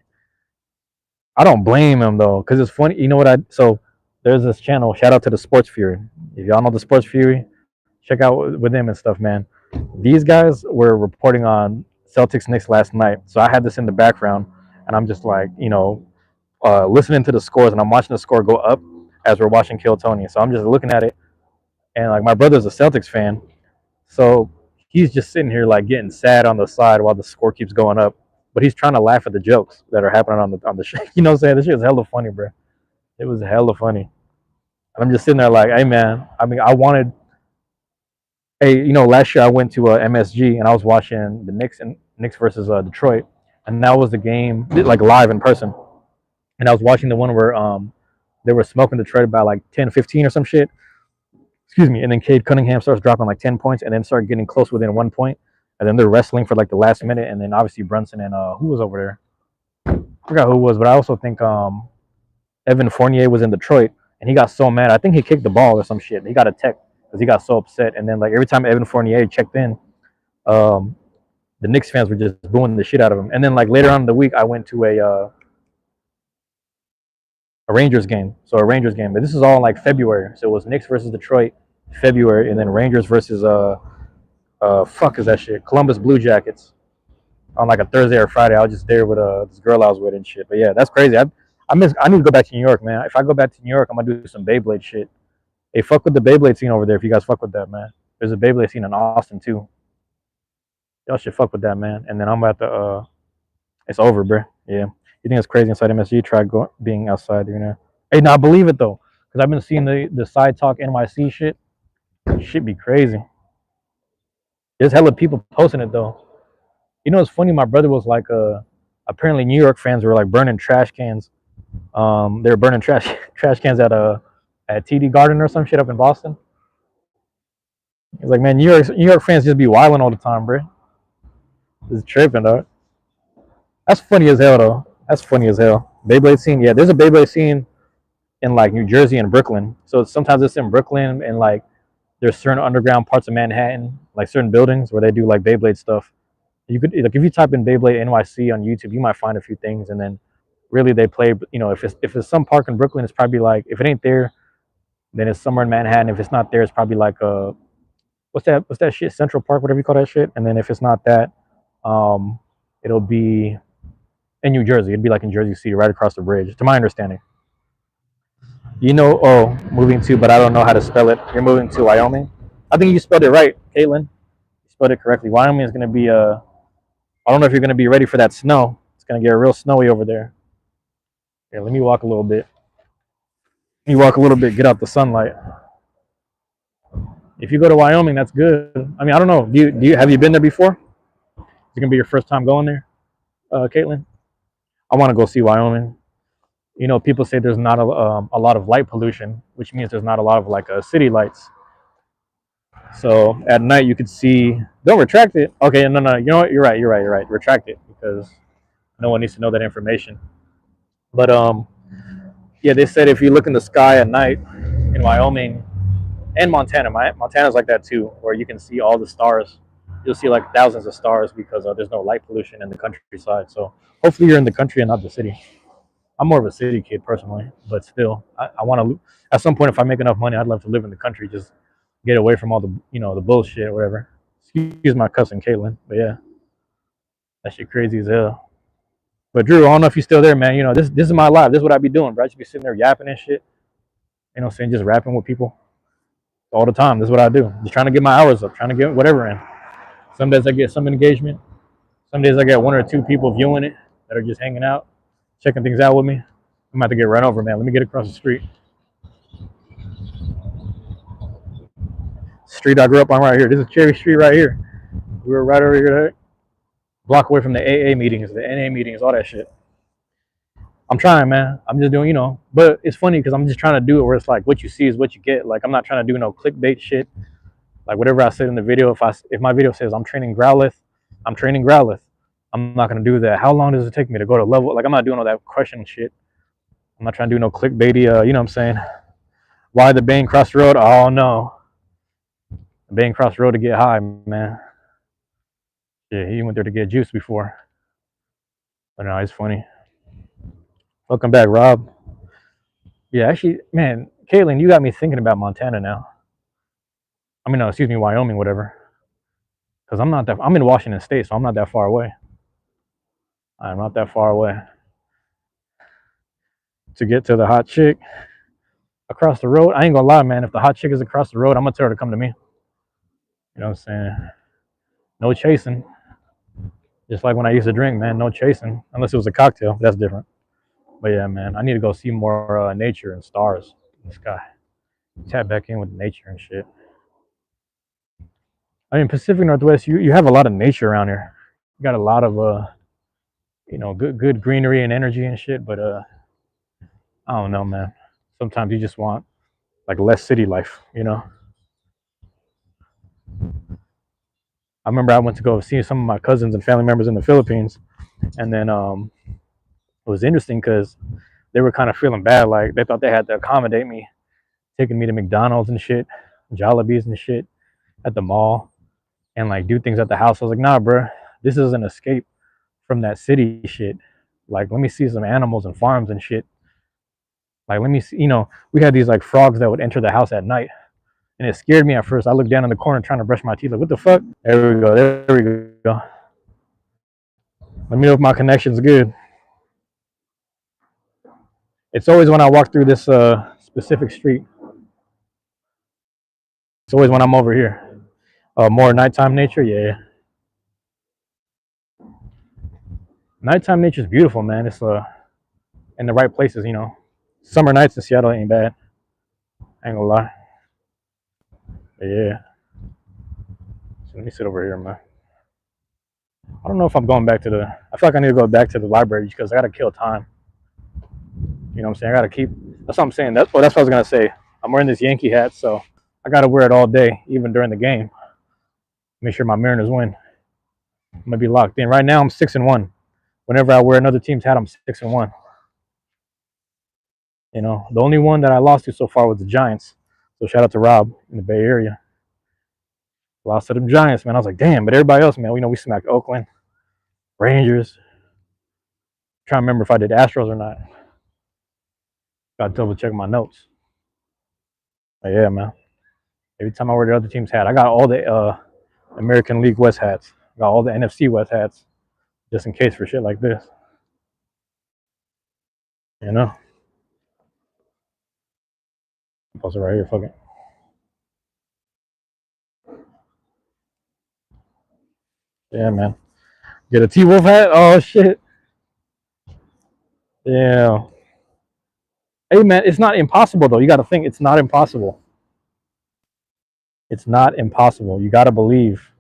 I don't blame him though, because it's funny. You know what so there's this channel. Shout out to the Sports Fury. If y'all know the Sports Fury, check out with them and stuff, man. These guys were reporting on Celtics Knicks last night, so I had this in the background, and I'm just like, listening to the scores, and I'm watching the score go up as we're watching Kill Tony. So I'm just looking at it, and like my brother's a Celtics fan, so he's just sitting here like getting sad on the side while the score keeps going up, but he's trying to laugh at the jokes that are happening on the show. You know what I'm saying? This shit was hella funny, bro. It was hella funny. And I'm just sitting there like, hey man, I mean, last year I went to MSG and I was watching the Knicks versus Detroit, and that was the game like live in person. And I was watching the one where they were smoking Detroit by like 10-15 or some shit. Excuse me. And then Cade Cunningham starts dropping like 10 points and then start getting close within 1 point. And then they're wrestling for like the last minute. And then obviously Brunson and who was over there? I forgot who it was, but I also think Evan Fournier was in Detroit and he got so mad. I think he kicked the ball or some shit. He got a tech because he got so upset. And then like every time Evan Fournier checked in, the Knicks fans were just booing the shit out of him. And then like later on in the week, I went to a Rangers game. So a Rangers game, but this is all in like February. So it was Knicks versus Detroit, February, and then Rangers versus fuck is that shit? Columbus Blue Jackets on like a Thursday or Friday. I was just there with this girl I was with and shit. But yeah, that's crazy. I need to go back to New York, man. If I go back to New York, I'm gonna do some Beyblade shit. Hey, fuck with the Beyblade scene over there. If you guys fuck with that, man. There's a Beyblade scene in Austin too. Y'all should fuck with that, man. And then I'm about to it's over, bro. Yeah. You think it's crazy inside MSG? Try being outside, Hey, now I believe it though, because I've been seeing the Side Talk NYC shit. Shit be crazy. There's hella people posting it though. It's funny. My brother was like, apparently New York fans were like burning trash cans. They were burning trash cans at TD Garden or some shit up in Boston. He's like, man, New York fans just be wilding all the time, bro. It's tripping, dog. That's funny as hell though. That's funny as hell. Beyblade scene, yeah. There's a Beyblade scene in like New Jersey and Brooklyn. So sometimes it's in Brooklyn and like there's certain underground parts of Manhattan, like certain buildings where they do like Beyblade stuff. You could like if you type in Beyblade NYC on YouTube, you might find a few things, and then really they play. If it's some park in Brooklyn, it's probably like if it ain't there, then it's somewhere in Manhattan. If it's not there, it's probably like what's that shit? Central Park, whatever you call that shit. And then if it's not that, it'll be in New Jersey. It'd be like in Jersey City, right across the bridge, to my understanding. Moving to, but I don't know how to spell it. You're moving to Wyoming. I think you spelled it right, Caitlin. You spelled it correctly. Wyoming is going to be I don't know if you're going to be ready for that snow. It's going to get real snowy over there. Here, let me walk a little bit. Get out the sunlight. If you go to Wyoming, that's good. I mean, I don't know. Have you been there before? Is it going to be your first time going there, Caitlin? I want to go see Wyoming. People say there's not a lot of light pollution, which means there's not a lot of like city lights. So at night you could see. Don't retract it. Okay, no. You know what? You're right. Retract it because no one needs to know that information. But yeah, they said if you look in the sky at night in Wyoming and Montana, Montana's like that too, where you can see all the stars. You'll see like thousands of stars because there's no light pollution in the countryside. So hopefully you're in the country and not the city. I'm more of a city kid personally, but still, I want to. At some point, if I make enough money, I'd love to live in the country, just get away from all the the bullshit or whatever. Excuse my cousin Caitlin, but yeah, that shit crazy as hell. But Drew, I don't know if you're still there, man. You know, this is my life. This is what I be doing, bro. I just be sitting there yapping and shit. You know what I'm saying? Just rapping with people all the time. This is what I do. Just trying to get my hours up, trying to get whatever in. Some days I get some engagement. Some days I get one or two people viewing it that are just hanging out, checking things out with me. I'm about to get run over, man. Let me get across the street. Street I grew up on right here. This is Cherry Street right here. We were right over here, block away from the AA meetings, the NA meetings, all that shit. I'm trying, man. I'm just doing, you know. But it's funny because I'm just trying to do it where it's like what you see is what you get. Like I'm not trying to do no clickbait shit. Like whatever I said in the video, if my video says I'm training Growlithe, I'm training Growlithe. I'm not gonna do that. How long does it take me to go to level? Like I'm not doing all that question shit. I'm not trying to do no clickbaity. You know what I'm saying? Why the Bane cross the road? Oh no, the Bane cross the road to get high, man. Yeah, he went there to get juice before. But no, it's funny. Welcome back, Rob. Yeah, actually, man, Caitlin, you got me thinking about Montana now. I mean, no, excuse me, Wyoming, whatever. Because I'm in Washington State, so I'm not that far away. I'm not that far away. To get to the hot chick across the road, I ain't gonna lie, man. If the hot chick is across the road, I'm gonna tell her to come to me. You know what I'm saying? No chasing. Just like when I used to drink, man, no chasing. Unless it was a cocktail, that's different. But yeah, man, I need to go see more nature and stars in the sky. Tap back in with nature and shit. I mean, Pacific Northwest, you have a lot of nature around here. You got a lot of you know, good greenery and energy and shit. But I don't know, man. Sometimes you just want like less city life, you know. I remember I went to go see some of my cousins and family members in the Philippines, and then it was interesting because they were kind of feeling bad, like they thought they had to accommodate me, taking me to McDonald's and shit, Jollibees and shit at the mall, and like do things at the house. I was like, nah, bro, this is an escape from that city shit. Like, let me see some animals and farms and shit. Like, let me see, you know, we had these like frogs that would enter the house at night. And it scared me at first. I looked down in the corner trying to brush my teeth. Like, what the fuck? There we go. There we go. Let me know if my connection's good. It's always when I walk through this specific street. It's always when I'm over here. More nighttime nature, yeah. Nighttime nature is beautiful, man. It's in the right places, you know. Summer nights in Seattle ain't bad. I ain't gonna lie. But yeah. So let me sit over here, man. I don't know if I'm going back to I feel like I need to go back to the library because I gotta kill time. You know what I'm saying? I gotta keep. That's what I'm saying. That's what I was gonna say. I'm wearing this Yankee hat, so I gotta wear it all day, even during the game. Make sure my Mariners win. I'm gonna be locked in. Right now, I'm 6-1. Whenever I wear another team's hat, I'm 6-1. You know, the only one that I lost to so far was the Giants. So shout out to Rob in the Bay Area. Lost to the Giants, man. I was like, damn. But everybody else, man, we know we smacked Oakland, Rangers. I'm trying to remember if I did Astros or not. Got to double check my notes. But yeah, man. Every time I wear the other team's hat, I got all the American League West hats. I got all the NFC West hats, just in case for shit like this. You know. Post it right here. Fuck it. Yeah, man. Get a T-Wolf hat? Oh, shit. Yeah. Hey, man, it's not impossible, though. You got to think it's not impossible. It's not impossible. You got to believe.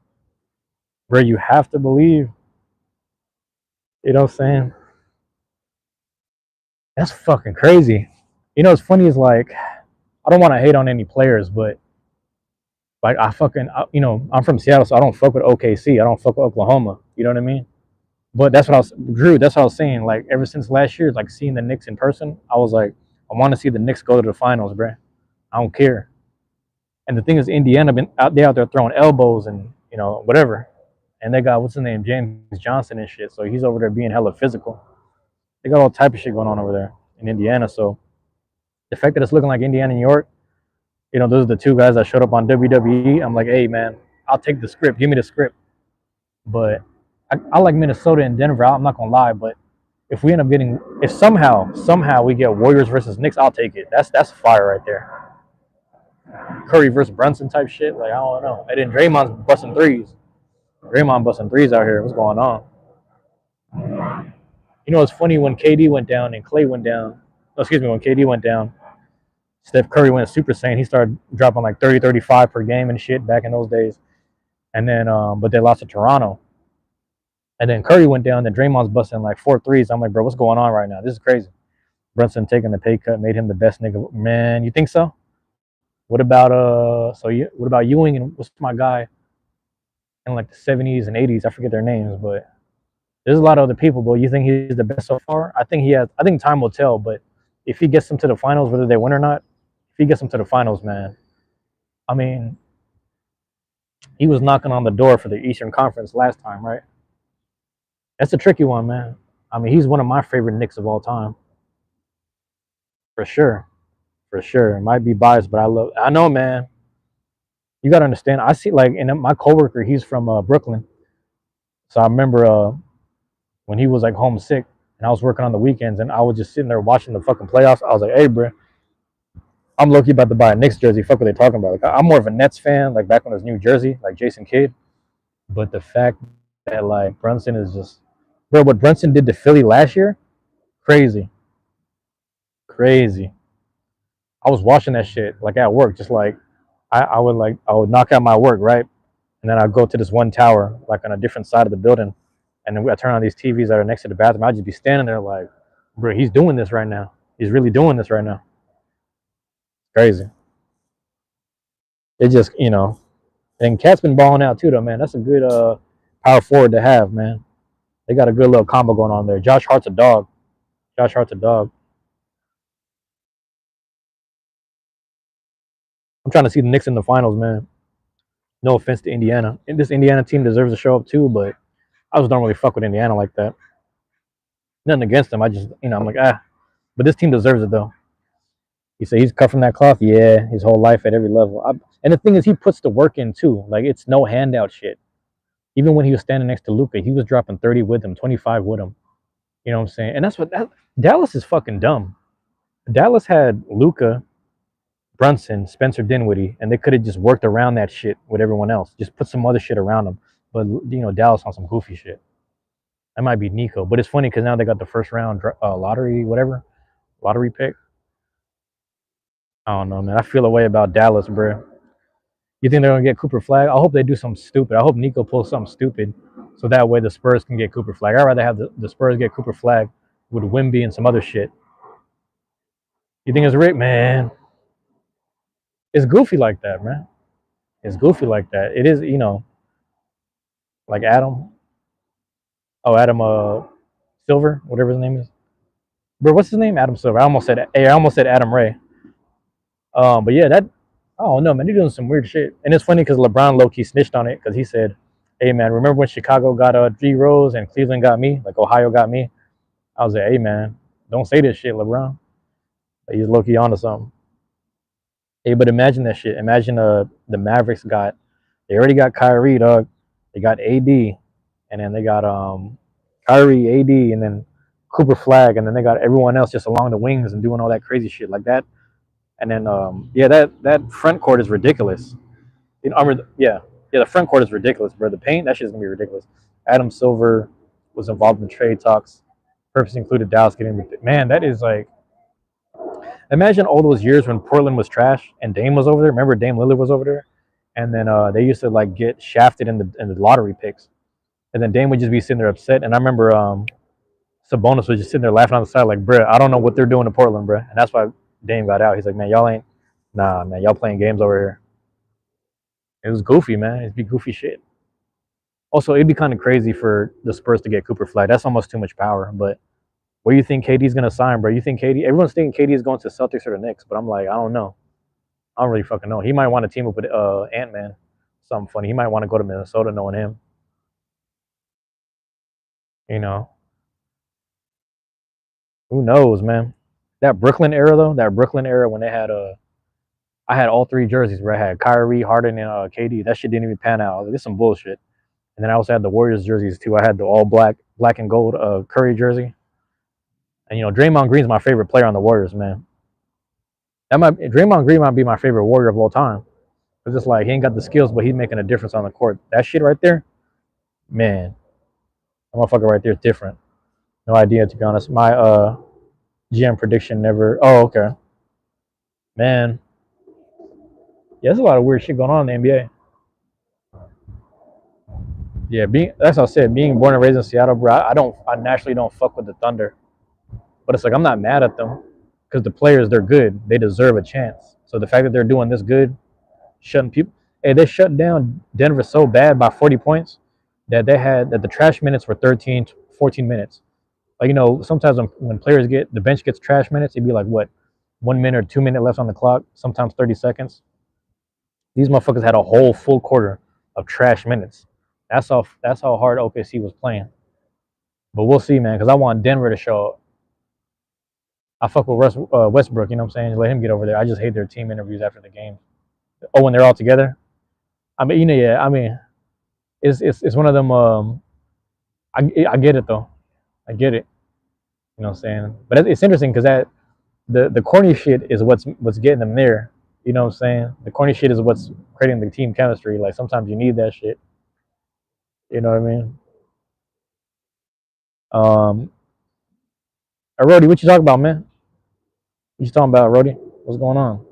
Bro, you have to believe. You know what I'm saying? That's fucking crazy. You know what's funny is like, I don't want to hate on any players, but like you know, I'm from Seattle, so I don't fuck with OKC. I don't fuck with Oklahoma. You know what I mean? But that's what Drew. That's what I was saying. Like ever since last year, like seeing the Knicks in person, I was like, I want to see the Knicks go to the finals, bro. I don't care. And the thing is, Indiana been out there throwing elbows and you know whatever, and they got what's his name, James Johnson and shit. So he's over there being hella physical. They got all type of shit going on over there in Indiana. So the fact that it's looking like Indiana, New York, you know, those are the two guys that showed up on WWE. I'm like, hey man, I'll take the script. Give me the script. But I like Minnesota and Denver. I'm not gonna lie, but If we end up getting, if somehow we get Warriors versus Knicks, I'll take it. That's fire right there. Curry versus Brunson type shit. Like I don't know. And then Draymond's busting threes. Draymond busting threes out here. What's going on? You know, it's funny when KD went down and Clay went down. Oh, excuse me, when KD went down, Steph Curry went Super Saiyan. He started dropping like 30, 35 per game and shit back in those days. And then, but they lost to Toronto. And then Curry went down. Then Draymond's busting like 4 threes. I'm like, bro, what's going on right now? This is crazy. Brunson taking the pay cut made him the best nigga. Man, you think so? What about what about Ewing and what's my guy in like the 70s and 80s? I forget their names, but there's a lot of other people. But you think he's the best so far? I think he has. I think time will tell. But if he gets them to the finals, whether they win or not, if he gets them to the finals, man, I mean, he was knocking on the door for the Eastern Conference last time, right? That's a tricky one, man. I mean, he's one of my favorite Knicks of all time, for sure, for sure. It might be biased, but I love. I know, man. You gotta understand. I see, like, and my coworker, he's from Brooklyn, so I remember when he was like homesick, and I was working on the weekends, and I was just sitting there watching the fucking playoffs. I was like, hey, bro, I'm low-key about to buy a Knicks jersey. Fuck what they talking about. Like, I'm more of a Nets fan, like back when it was New Jersey, like Jason Kidd. But the fact that like Brunson is just, bro, what Brunson did to Philly last year, crazy, crazy. I was watching that shit like at work, just like I would knock out my work, right, and then I'd go to this one tower like on a different side of the building, and then I turn on these TVs that are next to the bathroom. I'd just be standing there like, bro, he's doing this right now. He's really doing this right now. Crazy. It just, and Cat's been balling out too, though, man. That's a good power forward to have, man. They got a good little combo going on there. Josh Hart's a dog. Josh Hart's a dog. I'm trying to see the Knicks in the finals, man. No offense to Indiana. And this Indiana team deserves to show up too, but I just don't really fuck with Indiana like that. Nothing against them. I just, I'm like, ah. But this team deserves it, though. You say he's cut from that cloth? Yeah, his whole life at every level. And the thing is, he puts the work in, too. Like, it's no handout shit. Even when he was standing next to Luka, he was dropping 30 with him, 25 with him. You know what I'm saying? And Dallas is fucking dumb. Dallas had Luka, Brunson, Spencer Dinwiddie, and they could have just worked around that shit with everyone else. Just put some other shit around them. But, Dallas on some goofy shit. That might be Nico. But it's funny because now they got the first round lottery pick. I don't know, man. I feel a way about Dallas, bro. You think they're going to get Cooper Flag? I hope they do something stupid. I hope Nico pulls something stupid so that way the Spurs can get Cooper Flag. I'd rather have the Spurs get Cooper Flag with Wimby and some other shit. You think it's Rick? Man, it's goofy like that, man. It's goofy like that. It is, like Adam. Oh, Adam Silver, whatever his name is. Bro, what's his name? Adam Silver. I almost said Adam Ray. But yeah, I don't know, man. They're doing some weird shit. And it's funny because LeBron low-key snitched on it because he said, hey, man, remember when Chicago got D Rose and Cleveland got me? Like Ohio got me? I was like, hey, man, don't say this shit, LeBron. Like, he's low-key onto something. Hey, but imagine that shit. Imagine the Mavericks they already got Kyrie, dog. They got AD. And then they got Kyrie, AD, and then Cooper Flag. And then they got everyone else just along the wings and doing all that crazy shit like that. And then, that front court is ridiculous. The front court is ridiculous, bro. The paint, that shit is gonna be ridiculous. Adam Silver was involved in trade talks. Purpose included Dallas getting the man. That is like, imagine all those years when Portland was trash and Dame was over there. Remember Dame Lillard was over there, and then they used to like get shafted in the lottery picks, and then Dame would just be sitting there upset. And I remember Sabonis was just sitting there laughing on the side like, bro, I don't know what they're doing to Portland, bro. And that's why Dame got out. He's like, man, y'all playing games over here. It was goofy, man. It'd be goofy shit. Also, it'd be kind of crazy for the Spurs to get Cooper Flag. That's almost too much power. But where do you think KD's gonna sign, bro? You think KD? Everyone's thinking KD is going to Celtics or the Knicks, but I'm like, I don't know. I don't really fucking know. He might want to team up with Ant-Man. Something funny. He might want to go to Minnesota, knowing him. Who knows, man? That Brooklyn era though, when they had I had all 3 jerseys where I had Kyrie, Harden, and KD. That shit didn't even pan out. I was like, this is some bullshit. And then I also had the Warriors jerseys too. I had the all black and gold Curry jersey. And Draymond Green's my favorite player on the Warriors, man. Draymond Green might be my favorite Warrior of all time. Cause it's like he ain't got the skills, but he's making a difference on the court. That shit right there, man, that motherfucker right there is different. No idea, to be honest. My GM prediction never. Oh, okay, man. Yeah, there's a lot of weird shit going on in the NBA. Yeah, that's what I said. Being born and raised in Seattle, bro. I naturally don't fuck with the Thunder, but it's like I'm not mad at them because the players, they're good. They deserve a chance. So the fact that they're doing this good, shutting people. Hey, they shut down Denver so bad by 40 points that the trash minutes were 13, 14 minutes. Like, sometimes when players the bench gets trash minutes, it'd be like what, 1 minute or 2 minutes left on the clock, sometimes 30 seconds. These motherfuckers had a whole full quarter of trash minutes. That's how hard OKC was playing. But we'll see, man, because I want Denver to show up. I fuck with Westbrook, you know what I'm saying? Let him get over there. I just hate their team interviews after the game. Oh, when they're all together? I mean, yeah, I mean, it's one of them. I get it, though. I get it. You know what I'm saying? But it's interesting because the corny shit is what's getting them there. You know what I'm saying? The corny shit is what's creating the team chemistry. Like sometimes you need that shit. You know what I mean? Um, Rody, what you talking about, man? What you talking about, Rody? What's going on?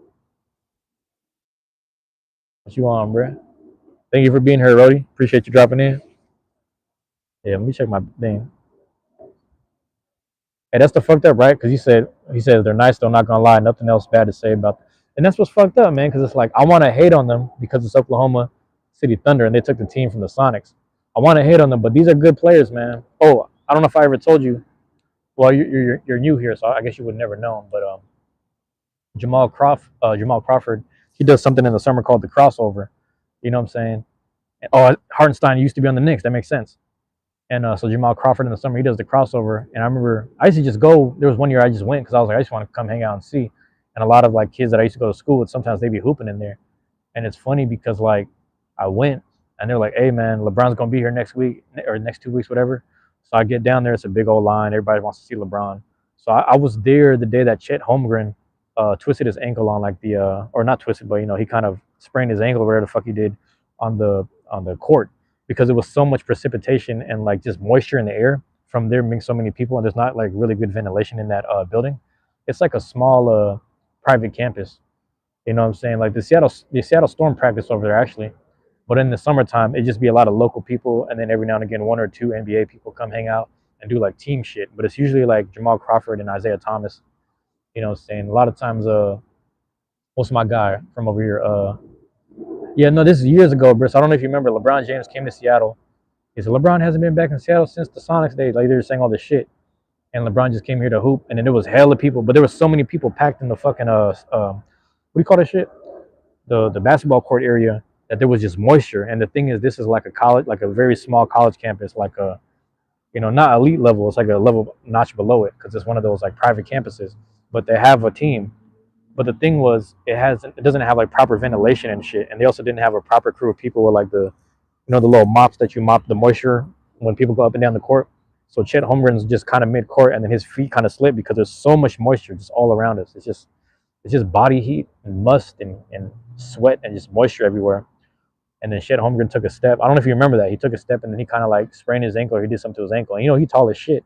What you on, bruh? Thank you for being here, Rody. Appreciate you dropping in. Yeah, let me check my thing. Hey, that's the fucked up, right? Because he said they're nice, though. Not gonna lie, nothing else bad to say about them. And that's what's fucked up, man. Because it's like I want to hate on them because it's Oklahoma City Thunder and they took the team from the Sonics. I want to hate on them, but these are good players, man. Oh, I don't know if I ever told you. Well, you're new here, so I guess you would never know. But Jamal Crawford, he does something in the summer called the crossover. You know what I'm saying? And, oh, Hartenstein used to be on the Knicks. That makes sense. And so Jamal Crawford in the summer, he does the crossover. And I remember I used to just go. There was one year I just went because I was like, I just want to come hang out and see. And a lot of like kids that I used to go to school with, sometimes they'd be hooping in there. And it's funny because like I went and they're like, hey man, LeBron's gonna be here next week or next 2 weeks, whatever. So I get down there, it's a big old line. Everybody wants to see LeBron. So I was there the day that Chet Holmgren twisted his ankle on like the or not twisted, but he kind of sprained his ankle, whatever the fuck he did on the court because there was so much precipitation and like just moisture in the air from there being so many people and there's not like really good ventilation in that building. It's like a small private campus. You know what I'm saying? Like the Seattle Storm practice over there actually. But in the summertime, it just be a lot of local people, and then every now and again, one or two NBA people come hang out and do like team shit. But it's usually like Jamal Crawford and Isaiah Thomas. You know what I'm saying? A lot of times, what's my guy from over here? Yeah, no, this is years ago, bro. So I don't know if you remember. LeBron James came to Seattle. He said LeBron hasn't been back in Seattle since the Sonics days. Like they were saying all this shit, and LeBron just came here to hoop, and then there was hella people, but there was so many people packed in the fucking what do you call that shit? The basketball court area that there was just moisture. And the thing is, this is like a college, like a very small college campus, like a not elite level. It's like a level notch below it because it's one of those like private campuses. But they have a team. But the thing was, it doesn't have like proper ventilation and shit, and they also didn't have a proper crew of people with like the little mops that you mop the moisture when people go up and down the court. So Chet Holmgren's just kind of mid court, and then his feet kind of slip because there's so much moisture just all around us. It's just body heat and must and sweat and just moisture everywhere. And then Chet Holmgren took a step. I don't know if you remember that. He took a step and then he kind of like sprained his ankle or he did something to his ankle. And he tall as shit.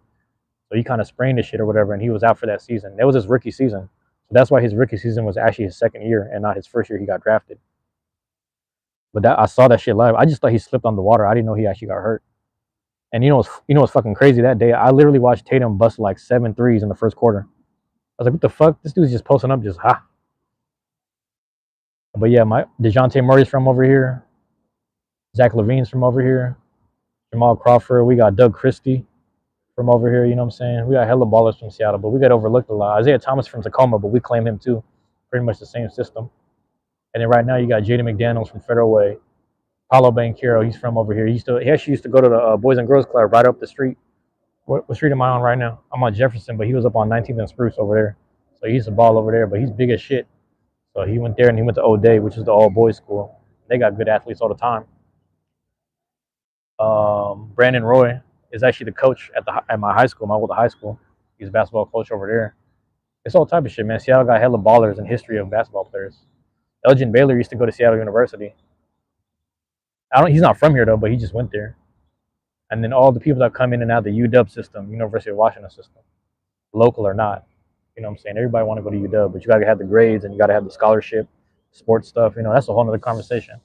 So he kind of sprained his shit or whatever and he was out for that season. That was his rookie season. So that's why his rookie season was actually his second year and not his first year he got drafted. But I saw that shit live. I just thought he slipped on the water. I didn't know he actually got hurt. And what's fucking crazy that day? I literally watched Tatum bust like 7 threes in the first quarter. I was like, what the fuck? This dude's just posting up just ha. But yeah, my DeJounte Murray's from over here. Zach LaVine's from over here. Jamal Crawford. We got Doug Christie from over here. You know what I'm saying? We got hella ballers from Seattle, but we got overlooked a lot. Isaiah Thomas from Tacoma, but we claim him too. Pretty much the same system. And then right now you got Jaden McDaniels from Federal Way. Paulo Banchero, he's from over here. He actually used to go to the Boys and Girls Club right up the street. What street am I on right now? I'm on Jefferson, but he was up on 19th and Spruce over there. So he's a ball over there, but he's big as shit. So he went there and he went to O'Day, which is the all boys school. They got good athletes all the time. Brandon Roy is actually the coach at my high school, my old high school. He's basketball coach over there. It's all type of shit, man. Seattle got hella ballers in history of basketball players. Elgin Baylor used to go to Seattle University. He's not from here though, but he just went there. And then all the people that come in and out of the UW system, University of Washington system, local or not, you know what I'm saying? Everybody want to go to UW, but you got to have the grades and you got to have the scholarship, sports stuff. You know, that's a whole other conversation.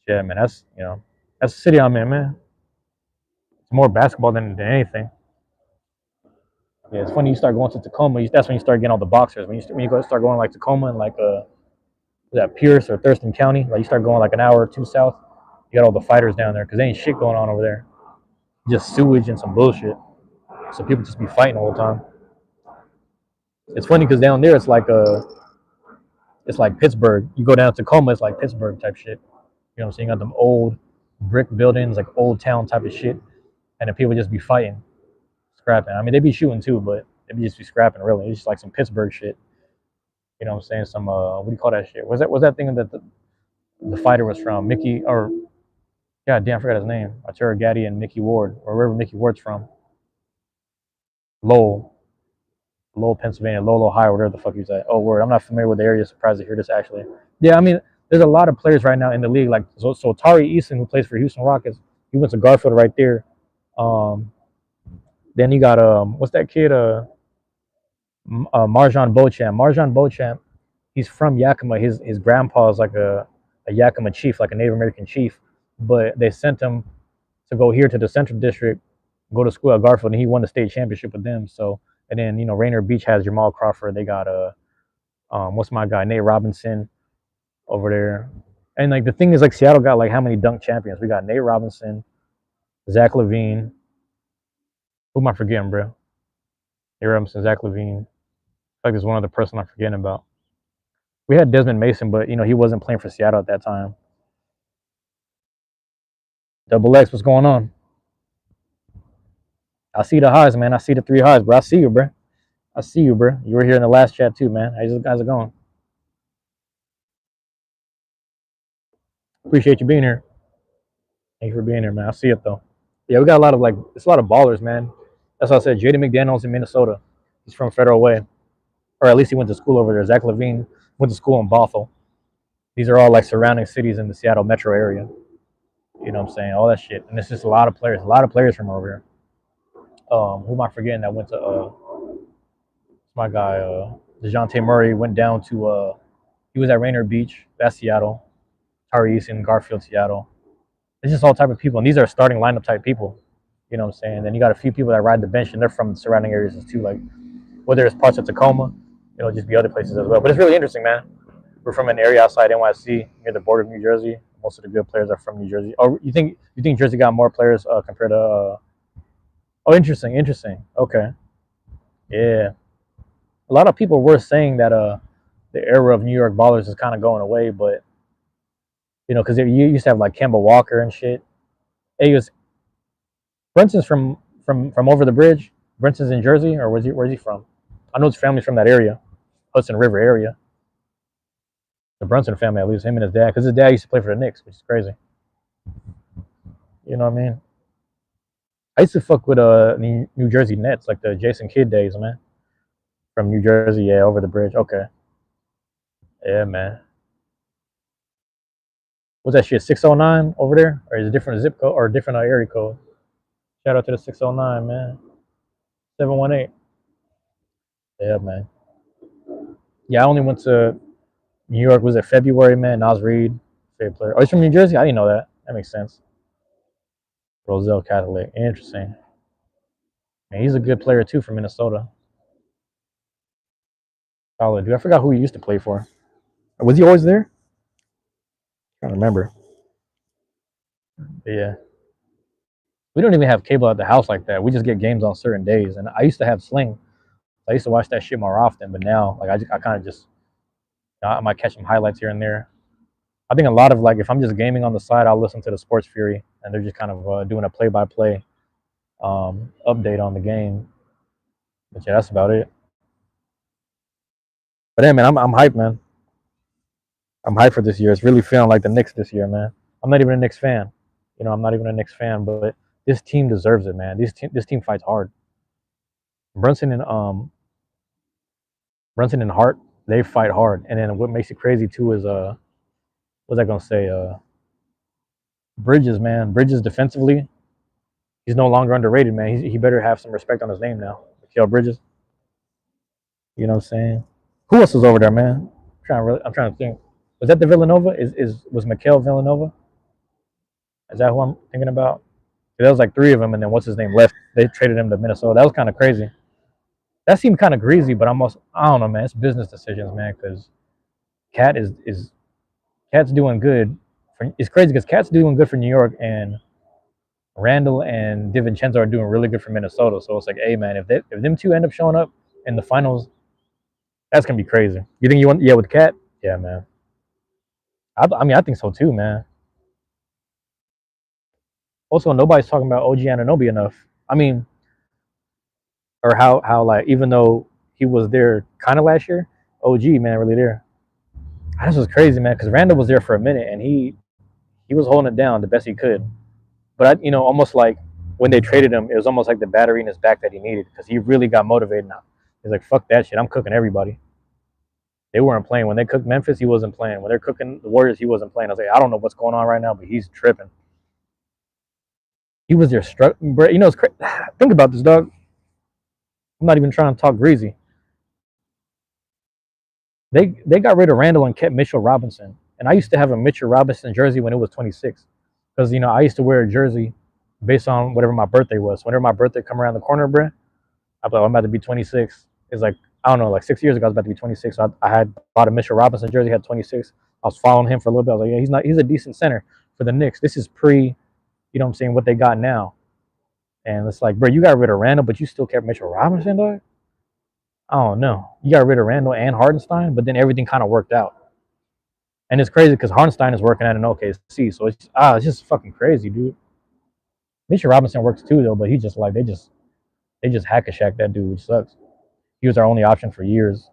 Yeah, man, that's the city I'm in, man. It's more basketball than anything. Yeah, it's funny. You start going to Tacoma. That's when you start getting all the boxers. When you start going like Tacoma and like that Pierce or Thurston County, like you start going like an hour or two south, you got all the fighters down there because there ain't shit going on over there. Just sewage and some bullshit. So people just be fighting all the time. It's funny because down there it's like Pittsburgh. You go down to Tacoma, it's like Pittsburgh type shit. You know what I'm saying? You got them old brick buildings, like old town type of shit, and then people just be fighting, scrapping. I mean, they be shooting too, but they be just be scrapping. Really, it's just like some Pittsburgh shit. You know what I'm saying? Some what do you call that shit? Was that thing that the fighter was from? Mickey or God damn, I forgot his name. Arturo Gatti and Mickey Ward, or wherever Mickey Ward's from. Lowell, Pennsylvania, Lowell, Ohio, whatever the fuck he's at. Oh, word. I'm not familiar with the area. Surprised to hear this actually. Yeah, I mean, there's a lot of players right now in the league. Like so Tari Eason, who plays for Houston Rockets, he went to Garfield right there. Then you got what's that kid? Marjan Beauchamp. Marjan Beauchamp, he's from Yakima. His grandpa is like a Yakima chief, like a Native American chief. But they sent him to go here to the Central District, go to school at Garfield, and he won the state championship with them. So, and then Rainier Beach has Jamal Crawford. They got what's my guy, Nate Robinson over there. And like the thing is, like Seattle got like how many dunk champions? We got Nate Robinson, Zach LaVine. Who am I forgetting, bro? Nate Robinson, Zach LaVine. I feel like there's one other person I'm forgetting about. We had Desmond Mason, but he wasn't playing for Seattle at that time. Double X, what's going on? I see the highs, man. I see the 3 highs, bro. I see you, bro. I see you, bro. You were here in the last chat too, man. How's it going? Appreciate you being here. Thank you for being here, man. I see it though. Yeah, we got a lot of it's a lot of ballers, man. That's why I said Jaden McDaniels in Minnesota. He's from Federal Way, or at least he went to school over there. Zach LaVine went to school in Bothell. These are all like surrounding cities in the Seattle metro area. You know what I'm saying? All that shit, and it's just a lot of players from over here. Who am I forgetting that went to my guy DeJounte Murray went down to he was at Rainier Beach. That's Seattle. Tari Eason, Garfield, Seattle. It's just all type of people, and these are starting lineup type people. You know what I'm saying? Then you got a few people that ride the bench, and they're from the surrounding areas too. Like whether it's parts of Tacoma, it'll just be other places as well. But it's really interesting, man. We're from an area outside NYC, near the border of New Jersey. Most of the good players are from New Jersey. Oh, you think Jersey got more players compared to? Oh, interesting. Okay, yeah. A lot of people were saying that the era of New York ballers is kind of going away, but because you used to have like Kemba Walker and shit. Hey, Brunson's from over the bridge. Brunson's in Jersey, or where's he from? I know his family's from that area, Hudson River area. The Brunson family, at least him and his dad, because his dad used to play for the Knicks, which is crazy. You know what I mean? I used to fuck with New Jersey Nets, like the Jason Kidd days, man. From New Jersey, yeah, over the bridge. Okay. Yeah, man. What's that shit? 609 over there, or is it a different zip code or a different area code? Shout out to the 609, man. 718. Yeah, man. Yeah, I only went to New York. Was it February, man? Nas Reed, favorite player. Oh, he's from New Jersey. I didn't know that. That makes sense. Roselle Catholic. Interesting. Man, he's a good player too from Minnesota. Solid dude. I forgot who he used to play for. Was he always there? I don't remember. But yeah. We don't even have cable at the house like that. We just get games on certain days. And I used to have Sling. I used to watch that shit more often, but now like I kind of just I might catch some highlights here and there. I think a lot of if I'm just gaming on the side, I'll listen to the Sports Fury, and they're just kind of doing a play-by-play update on the game. But yeah, that's about it. But hey, man, I'm hyped, man. I'm hyped for this year. It's really feeling like the Knicks this year, man. I'm not even a Knicks fan. I'm not even a Knicks fan, but this team deserves it, man. This team fights hard. Brunson and Brunson and Hart, they fight hard. And then what makes it crazy too is what's I gonna say? Bridges, man. Bridges defensively, he's no longer underrated, man. He better have some respect on his name now. Mikal Bridges. You know what I'm saying? Who else was over there, man? I'm trying to think. Was that the Villanova? Was Mikal Villanova? Is that who I'm thinking about? There was like three of them, and then what's his name left? They traded him to Minnesota. That was kind of crazy. That seemed kind of greasy, but I don't know, man. It's business decisions, man. Because Cat is Cat's doing good. It's crazy because Cat's doing good for New York, and Randall and DiVincenzo are doing really good for Minnesota. So it's like, hey, man, if them two end up showing up in the finals, that's gonna be crazy. You think you want? Yeah, with Cat? Yeah, man. I mean, I think so too, man. Also, nobody's talking about OG Anunoby enough. I mean, or how like even though he was there kind of last year, OG man really there. This was crazy, man, because Randall was there for a minute and he was holding it down the best he could. But almost like when they traded him, it was almost like the battery in his back that he needed because he really got motivated now. He's like, fuck that shit, I'm cooking everybody. They weren't playing when they cooked Memphis. He wasn't playing when they're cooking the Warriors. He wasn't playing. I was like, I don't know what's going on right now, but he's tripping. He was there struck. It's crazy. Think about this, dog. I'm not even trying to talk greasy. They got rid of Randall and kept Mitchell Robinson. And I used to have a Mitchell Robinson jersey when it was 26. Because, I used to wear a jersey based on whatever my birthday was. Whenever my birthday come around the corner, bruh, I'm like, I'm about to be 26. It's like, I don't know, like 6 years ago, I was about to be 26. So I had bought a Mitchell Robinson jersey, had 26. I was following him for a little bit. I was like, yeah, he's a decent center for the Knicks. This is pre, what I'm saying, what they got now. And it's like, bro, you got rid of Randall, but you still kept Mitchell Robinson, dog? I don't know. You got rid of Randall and Hardenstein, but then everything kind of worked out. And it's crazy because Hardenstein is working at an OKC, so it's just fucking crazy, dude. Mitchell Robinson works too, though, but he just like they just hack a shack that dude, which sucks. He was our only option for years,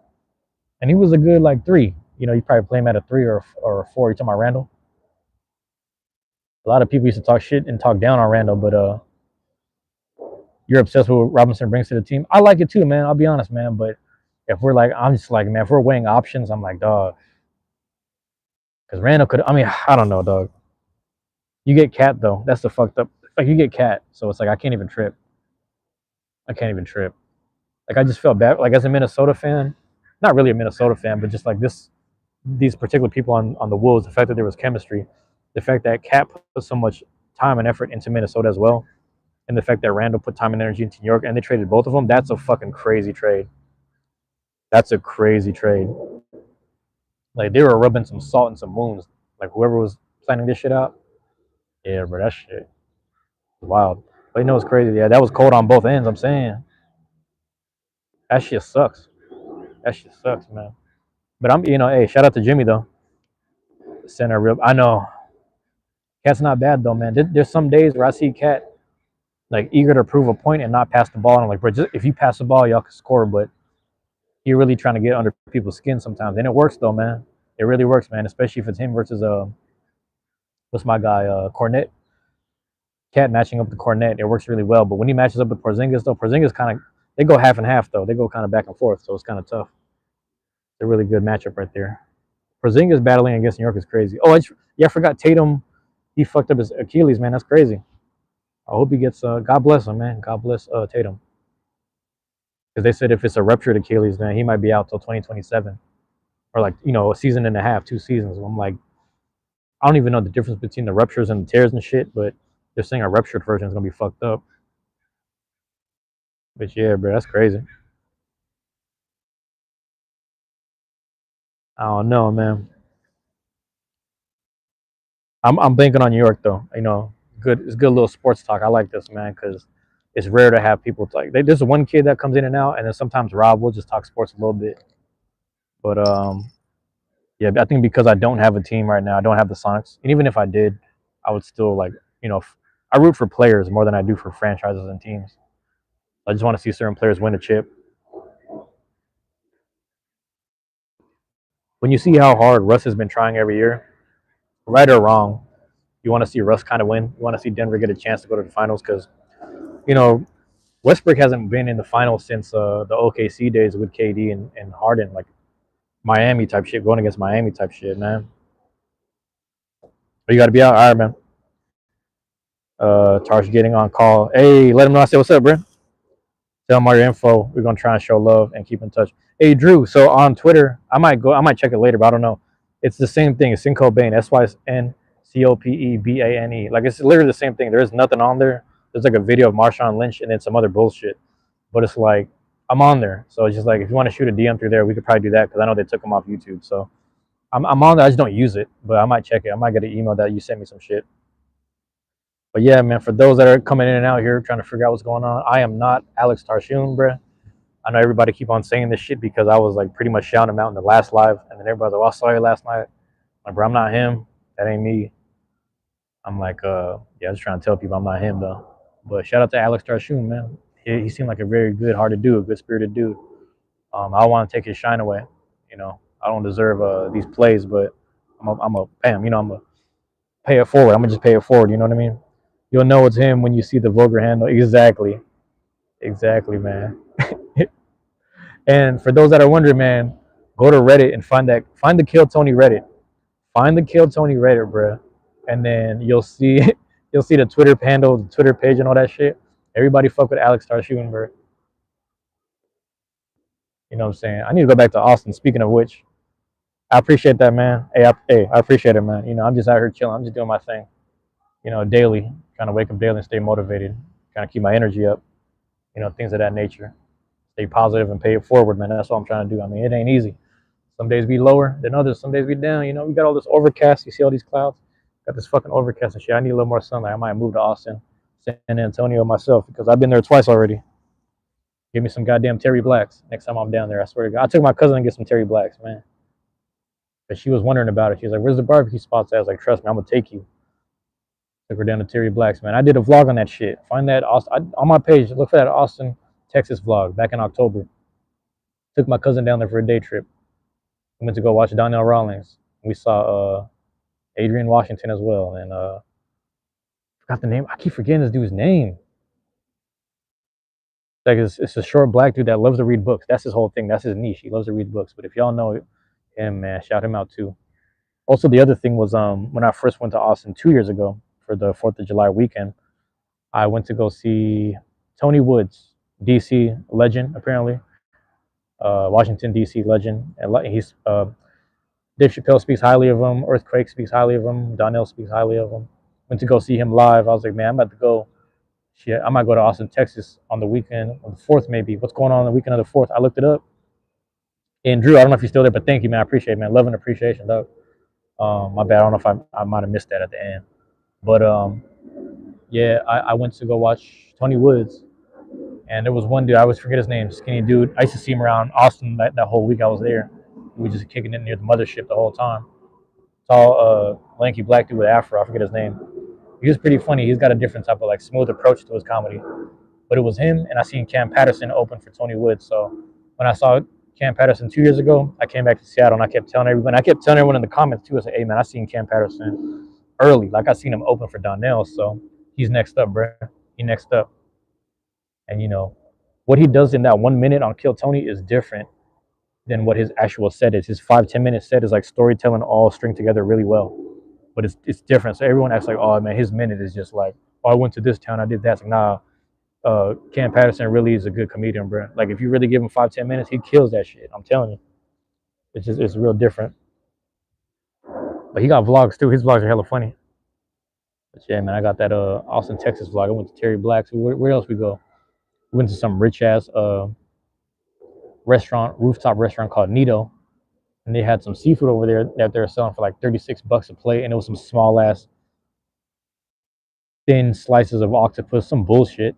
and he was a good like three. You probably play him at a three or a four. You talking about Randall? A lot of people used to talk shit and talk down on Randall, but you're obsessed with what Robinson brings to the team. I like it too, man. I'll be honest, man. But if we're like, I'm just like, man, if we're weighing options, I'm like, dog. Because Randall could, I mean, I don't know, dog. You get Cat, though. That's the fucked up. Like, you get Cat. So it's like, I can't even trip. I can't even trip. Like, I just felt bad. Like, as a Minnesota fan, not really a Minnesota fan, but just like these particular people on the Wolves, the fact that there was chemistry, the fact that Cat put so much time and effort into Minnesota as well, and the fact that Randall put time and energy into New York and they traded both of them, that's a fucking crazy trade. That's a crazy trade. Like, they were rubbing some salt in some wounds. Like, whoever was planning this shit out, yeah, bro, that shit was wild. But it's crazy. Yeah, that was cold on both ends, I'm saying. That shit sucks. That shit sucks, man. But hey, shout out to Jimmy, though. Center real. I know. Cat's not bad, though, man. There's some days where I see Cat, like, eager to prove a point and not pass the ball. And I'm like, bro, just, if you pass the ball, y'all can score. But you're really trying to get under people's skin sometimes. And it works, though, man. It really works, man. Especially if it's him versus, what's my guy, Cornette. Cat matching up with Cornette, it works really well. But when he matches up with Porzingis, though, Porzingis kind of, they go half and half, though. They go kind of back and forth. So it's kind of tough. It's a really good matchup right there. Porzingis battling against New York is crazy. Oh, I forgot Tatum. He fucked up his Achilles, man. That's crazy. I hope he gets. God bless him, man. God bless Tatum. Because they said if it's a ruptured Achilles, then he might be out till 2027, or like a season and a half, 2 seasons. I'm like, I don't even know the difference between the ruptures and the tears and shit, but they're saying a ruptured version is gonna be fucked up. But yeah, bro, that's crazy. I don't know, man. I'm banking on New York though. Good. It's good little sports talk. I like this, man, because it's rare to have people talk. There's one kid that comes in and out, and then sometimes Rob will just talk sports a little bit. But yeah, I think because I don't have a team right now, I don't have the Sonics, and even if I did, I would still like I root for players more than I do for franchises and teams. I just want to see certain players win a chip. When you see how hard Russ has been trying every year, right or wrong, you want to see Russ kind of win. You want to see Denver get a chance to go to the finals because you know Westbrook hasn't been in the finals since the OKC days with KD and Harden, like Miami type shit, going against Miami type shit, man. But you got to be out. All right, man. Tarsh getting on call. Hey, let him know I said what's up, bro. Tell him all your info. We're gonna try and show love and keep in touch. Hey, Drew. So on Twitter, I might check it later, but I don't know. It's the same thing. It's Syncobane. SYNCOPEBANE. Like it's literally the same thing. There is nothing on there. There's like a video of Marshawn Lynch and then some other bullshit. But it's like I'm on there, so it's just like if you want to shoot a DM through there, we could probably do that because I know they took them off YouTube. So I'm on there. I just don't use it, but I might check it. I might get an email that you sent me some shit. But yeah, man, for those that are coming in and out here trying to figure out what's going on, I am not Alex Tarshoon, bruh. I know everybody keep on saying this shit because I was like pretty much shouting him out in the last live, and then everybody's like, "Oh, I saw you last night." I'm like, bro, I'm not him. That ain't me. I'm like, yeah, I was trying to tell people I'm not him though. But shout out to Alex Tarshoon, man. He seemed like a very good hearted dude, a good spirited dude. I don't want to take his shine away. You know, I don't deserve these plays, but I'm a bam. You know, I'm a pay it forward. I'm gonna just pay it forward. You know what I mean? You'll know it's him when you see the vulgar handle. Exactly, exactly, man. And for those that are wondering, man, go to Reddit and find the Kill Tony Reddit. Find the Kill Tony Reddit, bro, and then you'll see you'll see the Twitter handle, the Twitter page, and all that shit. Everybody fuck with Alex Tarshoon, bro. You know what I'm saying? I need to go back to Austin. Speaking of which, I appreciate that, man. I appreciate it, man. You know, I'm just out here chilling. I'm just doing my thing. You know, daily, trying to wake up daily and stay motivated, trying to keep my energy up. You know, things of that nature. Stay positive and pay it forward, man. That's what I'm trying to do. I mean, it ain't easy. Some days be lower than others. Some days be down. You know, we got all this overcast. You see all these clouds? Got this fucking overcast and shit. I need a little more sunlight. I might move to Austin, San Antonio myself because I've been there twice already. Give me some goddamn Terry Blacks next time I'm down there. I swear to God. I took my cousin to get some Terry Blacks, man. But she was wondering about it. She was like, "Where's the barbecue spots?" I was like, "Trust me, I'm gonna take you." Took her down to Terry Blacks, man. I did a vlog on that shit. Find that on my page. Look for that Austin, Texas vlog back in October. Took my cousin down there for a day trip. We went to go watch Donnell Rawlings. We saw Adrian Washington as well, and forgot the name. I keep forgetting this dude's name. Like it's a short black dude that loves to read books. That's his whole thing. That's his niche. He loves to read books. But if y'all know him, man, shout him out too. Also, the other thing was when I first went to Austin 2 years ago for the 4th of July weekend, I went to go see Tony Woods, DC legend apparently, Washington DC legend, and he's Dave Chappelle speaks highly of him. Earthquake speaks highly of him. Donnell speaks highly of him. Went to go see him live. I was like, man, I'm about to go. Shit, I might go to Austin, Texas on the weekend, on the 4th maybe. What's going on the weekend of the 4th? I looked it up. And Drew, I don't know if you're still there, but thank you, man. I appreciate it, man. Love and appreciation, dog. My bad. I don't know if I might have missed that at the end. But yeah, I went to go watch Tony Woods. And there was one dude, I always forget his name, skinny dude. I used to see him around Austin that whole week I was there. We were just kicking it near the mothership the whole time. Tall, lanky black dude with an afro. I forget his name. He was pretty funny. He's got a different type of like smooth approach to his comedy. But it was him, and I seen Cam Patterson open for Tony Woods. So when I saw Cam Patterson 2 years ago, I came back to Seattle, and I kept telling everyone. I kept telling everyone in the comments too. I said, "Hey man, I seen Cam Patterson early. Like I seen him open for Donnell. So he's next up, bro. He next up." And you know what he does in that 1 minute on Kill Tony is different than what his actual set is. His 5-10 minute set is like storytelling all string together really well, but it's different. So everyone acts like, oh man, his minute is just like, oh, I went to this town, I did that. It's like, nah, Cam Patterson really is a good comedian, bro. Like if you really give him 5-10 minutes, he kills that shit. I'm telling you, it's real different. But he got vlogs too. His vlogs are hella funny. But yeah, man, I got that Austin, Texas vlog. I went to Terry Black's. Where else we go? We went to some rich ass rooftop restaurant called Nito, and they had some seafood over there that they were selling for like $36 a plate, and it was some small ass thin slices of octopus, some bullshit.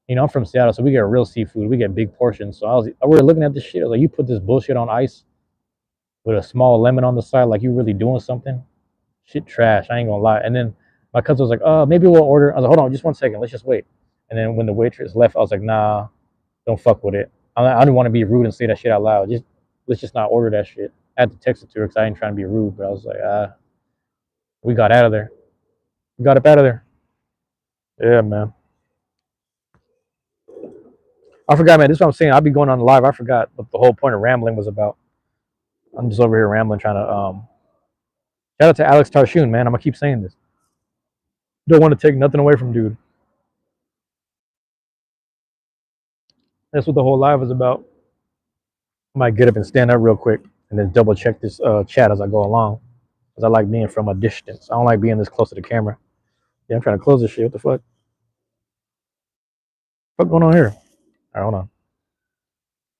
You know, I'm from Seattle, so we get real seafood. We get big portions. So we were looking at this shit. I was like, you put this bullshit on ice with a small lemon on the side, like you really doing something. Shit trash. I ain't gonna lie. And then my cousin was like, maybe we'll order. I was like, hold on, just 1 second. Let's just wait. And then when the waitress left, I was like, nah, don't fuck with it. I didn't want to be rude and say that shit out loud. Let's just not order that shit. I had to text it to her because I ain't trying to be rude, but I was like, we got out of there. We got up out of there. Yeah, man. I forgot, man. This is what I'm saying. I'll be going on live. I forgot what the whole point of rambling was about. I'm just over here rambling, trying to shout out to Alex Tarshoon, man. I'm gonna keep saying this. Don't want to take nothing away from dude. That's what the whole live was about. I might get up and stand up real quick and then double check this chat as I go along. Because I like being from a distance. I don't like being this close to the camera. Yeah, I'm trying to close this shit. What the fuck? What's going on here? All right, hold on.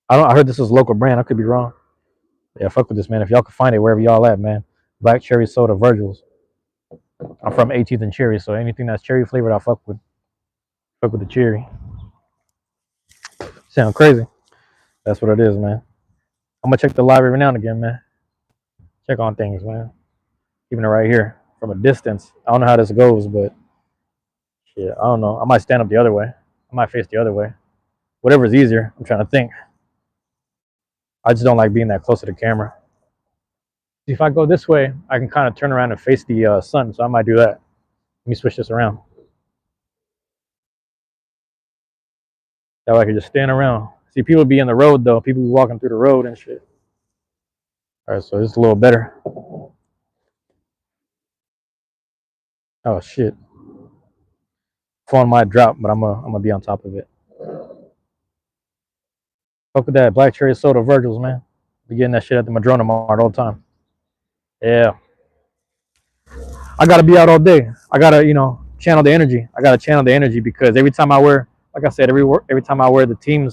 I heard this is a local brand. I could be wrong. Yeah, fuck with this, man. If y'all can find it wherever y'all at, man. Black cherry soda Virgil's. I'm from 18th and Cherry, so anything that's cherry flavored, I fuck with. Fuck with the cherry. Sound crazy? That's what it is, man. I'm gonna check the live every now and again, man. Check on things, man. Keeping it right here from a distance. I don't know how this goes, but shit, I don't know. I might stand up the other way. I might face the other way. Whatever's easier. I'm trying to think. I just don't like being that close to the camera. If I go this way, I can kind of turn around and face the sun, so I might do that. Let me switch this around. That way I can just stand around. See, people be in the road, though. People be walking through the road and shit. All right, so it's a little better. Oh, shit. Phone might drop, but I'm gonna be on top of it. Fuck with that black cherry soda Virgil's, man. Be getting that shit at the Madrona Mart all the time. Yeah. I gotta be out all day. I gotta, channel the energy. I gotta channel the energy because every time I wear, like I said, every time I wear the team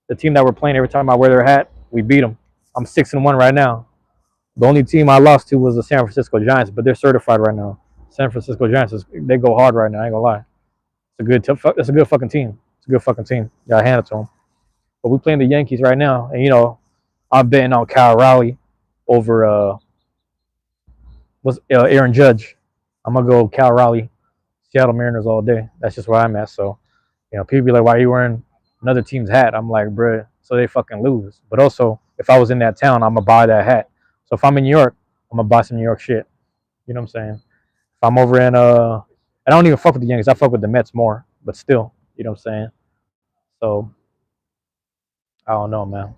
that we're playing, every time I wear their hat, we beat them. I'm 6-1 right now. The only team I lost to was the San Francisco Giants, but they're certified right now. San Francisco Giants, they go hard right now. I ain't gonna lie. It's a good fucking team. It's a good fucking team. Gotta hand it to them. But we playing the Yankees right now, and I'm betting on Kyle Raleigh over Aaron Judge. I'm gonna go Cal Raleigh, Seattle Mariners all day. That's just where I'm at. So, people be like, "Why are you wearing another team's hat?" I'm like, "Bruh, so they fucking lose." But also, if I was in that town, I'm gonna buy that hat. So if I'm in New York, I'm gonna buy some New York shit. You know what I'm saying? If I'm over in I don't even fuck with the Yankees. I fuck with the Mets more. But still, you know what I'm saying? So I don't know, man.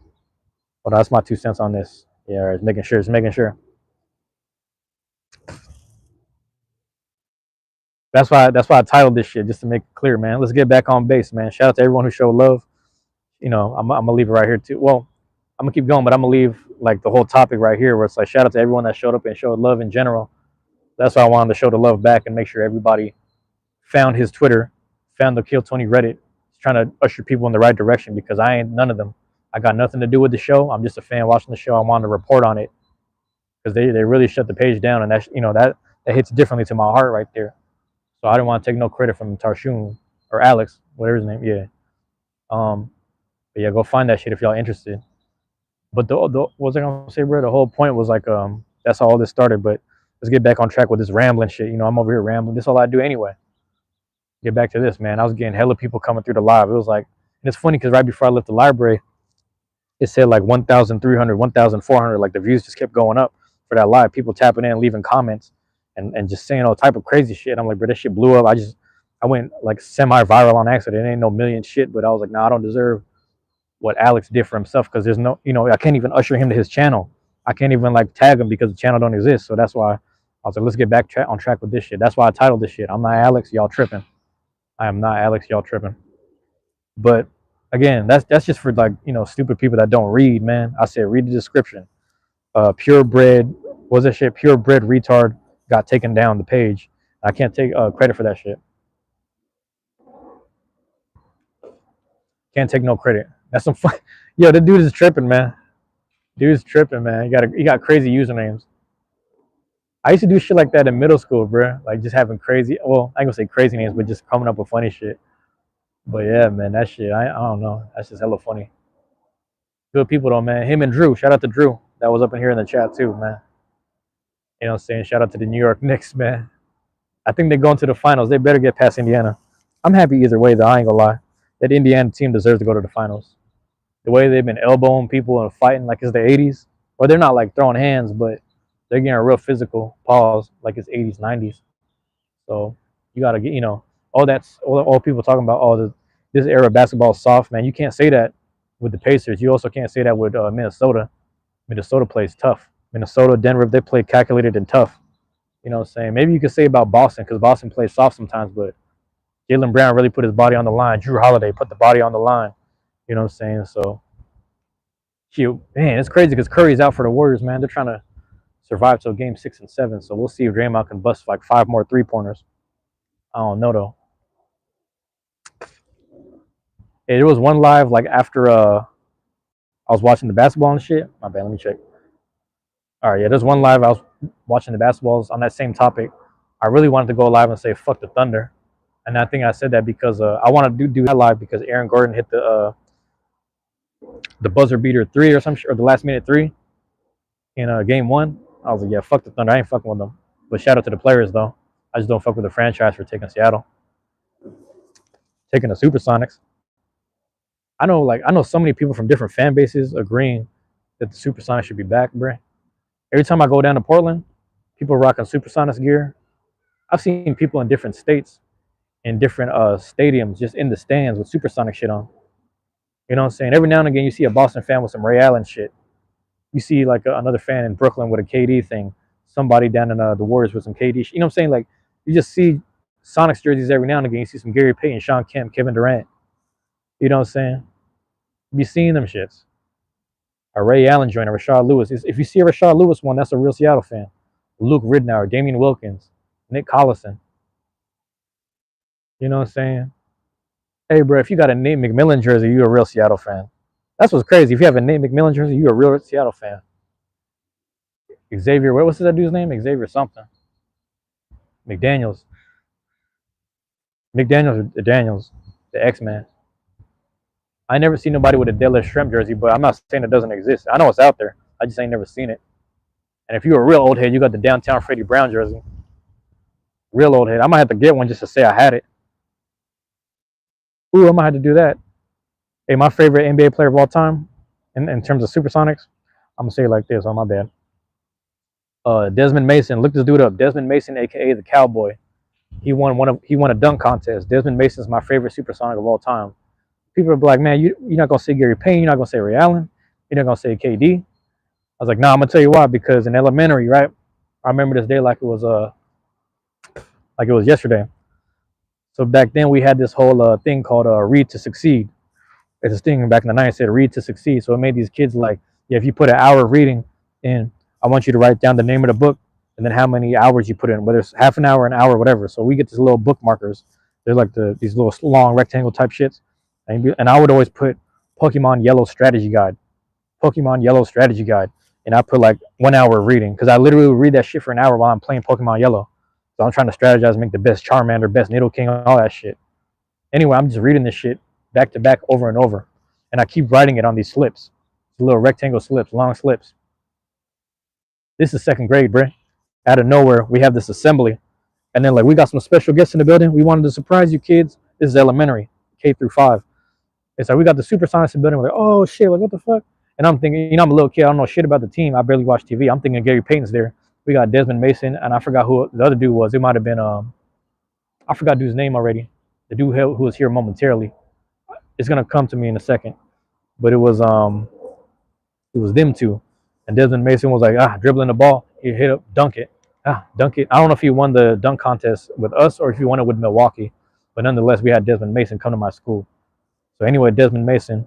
But that's my 2 cents on this. Yeah, it's making sure. It's making sure. That's why I titled this shit, just to make it clear, man. Let's get back on base, man. Shout out to everyone who showed love. I'm gonna leave it right here too. Well, I'm gonna keep going, but I'm gonna leave like the whole topic right here, where it's like shout out to everyone that showed up and showed love in general. That's why I wanted to show the love back and make sure everybody found his Twitter, found the Kill Tony Reddit, trying to usher people in the right direction because I ain't none of them. I got nothing to do with the show. I'm just a fan watching the show. I wanted to report on it because they really shut the page down, and that hits differently to my heart right there. So I didn't want to take no credit from Tarshoon or Alex, whatever his name. Yeah. But yeah, go find that shit if y'all interested. But what was I gonna say, bro? The whole point was like, that's how all this started. But let's get back on track with this rambling shit. I'm over here rambling. This is all I do anyway. Get back to this, man. I was getting hella people coming through the live. It was like, and it's funny because right before I left the library, it said like 1,300, 1,400. Like the views just kept going up for that live. People tapping in, leaving comments, and just saying all type of crazy shit. I'm like, bro, this shit blew up. I went like semi-viral on accident. It ain't no million shit, but I was like, nah, I don't deserve what Alex did for himself because there's no, I can't even usher him to his channel. I can't even like tag him because the channel don't exist. So that's why I was like, let's get back on track with this shit. That's why I titled this shit. I'm not Alex, y'all tripping. I am not Alex, y'all tripping. But again, that's just for like, stupid people that don't read, man. I said read the description. Purebred, what's that shit? Purebred retard got taken down the page. I can't take credit for that shit. Can't take no credit. That's some fun. Yo, the dude is tripping, man. Dude's tripping, man. He got crazy usernames. I used to do shit like that in middle school, bro. Like just having crazy. Well, I ain't gonna say crazy names, but just coming up with funny shit. But yeah, man, that shit. I don't know. That's just hella funny. Good people though, man. Him and Drew. Shout out to Drew. That was up in here in the chat too, man. You know what I'm saying? Shout out to the New York Knicks, man. I think they're going to the finals. They better get past Indiana. I'm happy either way, though. I ain't gonna lie. That Indiana team deserves to go to the finals. The way they've been elbowing people and fighting like it's the 80s, or they're not like throwing hands, but they're getting a real physical pause like it's 80s, 90s. So you gotta get, all that's all people talking about. All This era of basketball is soft, man. You can't say that with the Pacers. You also can't say that with Minnesota. Minnesota plays tough. Minnesota, Denver, they play calculated and tough. You know what I'm saying? Maybe you could say about Boston because Boston plays soft sometimes, but Jaylen Brown really put his body on the line. Drew Holiday put the body on the line. You know what I'm saying? So, shoot, man, it's crazy because Curry's out for the Warriors, man. They're trying to survive till game 6 and 7. So we'll see if Draymond can bust like 5 more 3-pointers. I don't know though. Hey, there was one live like after I was watching the basketball and shit. My bad, let me check. All right, yeah, there's one live I was watching the basketballs on that same topic. I really wanted to go live and say fuck the Thunder, and I think I said that because I wanted to do that live because Aaron Gordon hit the buzzer beater 3 or some shit, or the last minute 3 in game 1. I was like, yeah, fuck the Thunder. I ain't fucking with them. But shout out to the players though. I just don't fuck with the franchise for taking Seattle, taking the Supersonics. I know so many people from different fan bases agreeing that the Supersonics should be back, bro. Every time I go down to Portland, people rocking Supersonics gear. I've seen people in different states, in different stadiums, just in the stands with Supersonic shit on. You know what I'm saying? Every now and again, you see a Boston fan with some Ray Allen shit. You see like another fan in Brooklyn with a KD thing. Somebody down in the Warriors with some KD shit. You know what I'm saying? Like, you just see Sonics jerseys every now and again. You see some Gary Payton, Sean Kemp, Kevin Durant. You know what I'm saying? You be seeing them shits. A Ray Allen joint, a Rashard Lewis. If you see a Rashard Lewis one, that's a real Seattle fan. Luke Ridnour, Damian Wilkins, Nick Collison. You know what I'm saying? Hey, bro, if you got a Nate McMillan jersey, you're a real Seattle fan. That's what's crazy. If you have a Nate McMillan jersey, you're a real Seattle fan. Xavier, what's that dude's name? Xavier something. McDaniels. McDaniels or Daniels, the X-Man. I never seen nobody with a Deadlift Shrimp jersey, but I'm not saying it doesn't exist. I know it's out there. I just ain't never seen it. And if you're a real old head, you got the downtown Freddie Brown jersey. Real old head. I might have to get one just to say I had it. Ooh, I might have to do that. Hey, my favorite NBA player of all time, in terms of Supersonics, I'm gonna say it like this. Oh, my bad. Desmond Mason. Look this dude up. Desmond Mason, aka the Cowboy. He won a dunk contest. Desmond Mason is my favorite Supersonic of all time. People are like, man, you're not gonna say Gary Payne, you're not gonna say Ray Allen, you're not gonna say KD. I was like, nah, I'm gonna tell you why. Because in elementary, right, I remember this day like it was yesterday. So back then we had this whole thing called read to succeed. It's a thing back in the 90s said read to succeed. So it made these kids like, yeah, if you put an hour of reading in, I want you to write down the name of the book and then how many hours you put in, whether it's half an hour, an hour, whatever. So we get these little book markers. They're like these little long rectangle type shits. And I would always put Pokemon Yellow Strategy Guide. Pokemon Yellow Strategy Guide. And I put like 1 hour of reading. Because I literally would read that shit for an hour while I'm playing Pokemon Yellow. So I'm trying to strategize, make the best Charmander, best Nidoking, all that shit. Anyway, I'm just reading this shit back to back over and over. And I keep writing it on these slips. These little rectangle slips, long slips. This is 2nd grade, bruh. Out of nowhere, we have this assembly. And then like we got some special guests in the building. We wanted to surprise you kids. This is elementary, K through 5. It's like we got the Supersonics in the building. We're like, oh shit, like what the fuck? And I'm thinking, I'm a little kid. I don't know shit about the team. I barely watch TV. I'm thinking Gary Payton's there. We got Desmond Mason, and I forgot who the other dude was. It might have been I forgot dude's name already. The dude who was here momentarily. It's gonna come to me in a second. But it was them two. And Desmond Mason was like, dribbling the ball. He hit up, dunk it. Dunk it. I don't know if he won the dunk contest with us or if he won it with Milwaukee. But nonetheless, we had Desmond Mason come to my school. So anyway, Desmond Mason,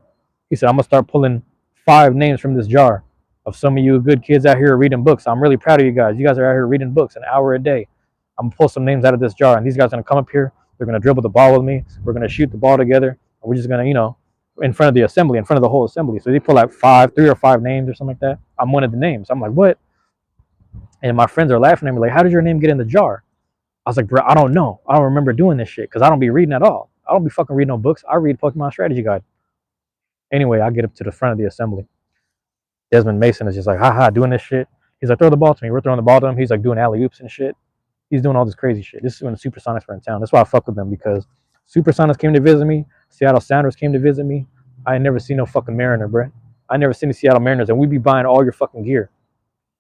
he said, I'm going to start pulling 5 names from this jar of some of you good kids out here reading books. I'm really proud of you guys. You guys are out here reading books an hour a day. I'm going to pull some names out of this jar. And these guys are going to come up here. They're going to dribble the ball with me. We're going to shoot the ball together. And we're just going to, in front of the assembly, in front of the whole assembly. So they pull like 3 or 5 names or something like that. I'm one of the names. I'm like, what? And my friends are laughing at me like, how did your name get in the jar? I was like, bro, I don't know. I don't remember doing this shit because I don't be reading at all. I don't be fucking reading no books. I read Pokemon Strategy Guide. Anyway, I get up to the front of the assembly. Desmond Mason is just like, haha, doing this shit. He's like, throw the ball to me. We're throwing the ball to him. He's like doing alley-oops and shit. He's doing all this crazy shit. This is when the Supersonics were in town. That's why I fuck with them because Supersonics came to visit me. Seattle Sounders came to visit me. I ain't never seen no fucking Mariner, bro. I never seen the Seattle Mariners, and we be buying all your fucking gear.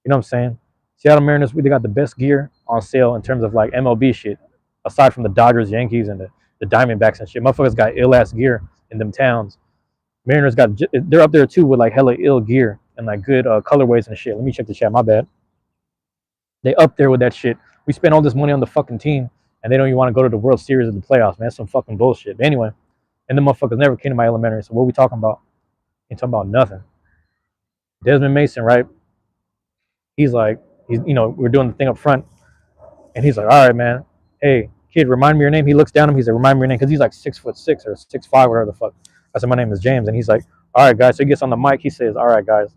You know what I'm saying? Seattle Mariners, they got the best gear on sale in terms of like MLB shit. Aside from the Dodgers, Yankees, and the the Diamondbacks and shit. Motherfuckers got ill ass gear in them towns. Mariners got they're up there too with like hella ill gear and like good colorways and shit. Let me check the chat. My bad. They up there with that shit. We spend all this money on the fucking team, and they don't even want to go to the World Series or the playoffs, man. That's some fucking bullshit. But anyway, and the motherfuckers never came to my elementary. So what we talking about? Ain't talking about nothing. Desmond Mason, right? He's like, we're doing the thing up front, and he's like, all right, man. Hey, kid, remind me your name. He looks down at him. He's like, remind me your name, because he's like 6'6" or 6'5", whatever the fuck. I said, my name is James, and he's like, all right, guys. So he gets on the mic. He says, all right, guys.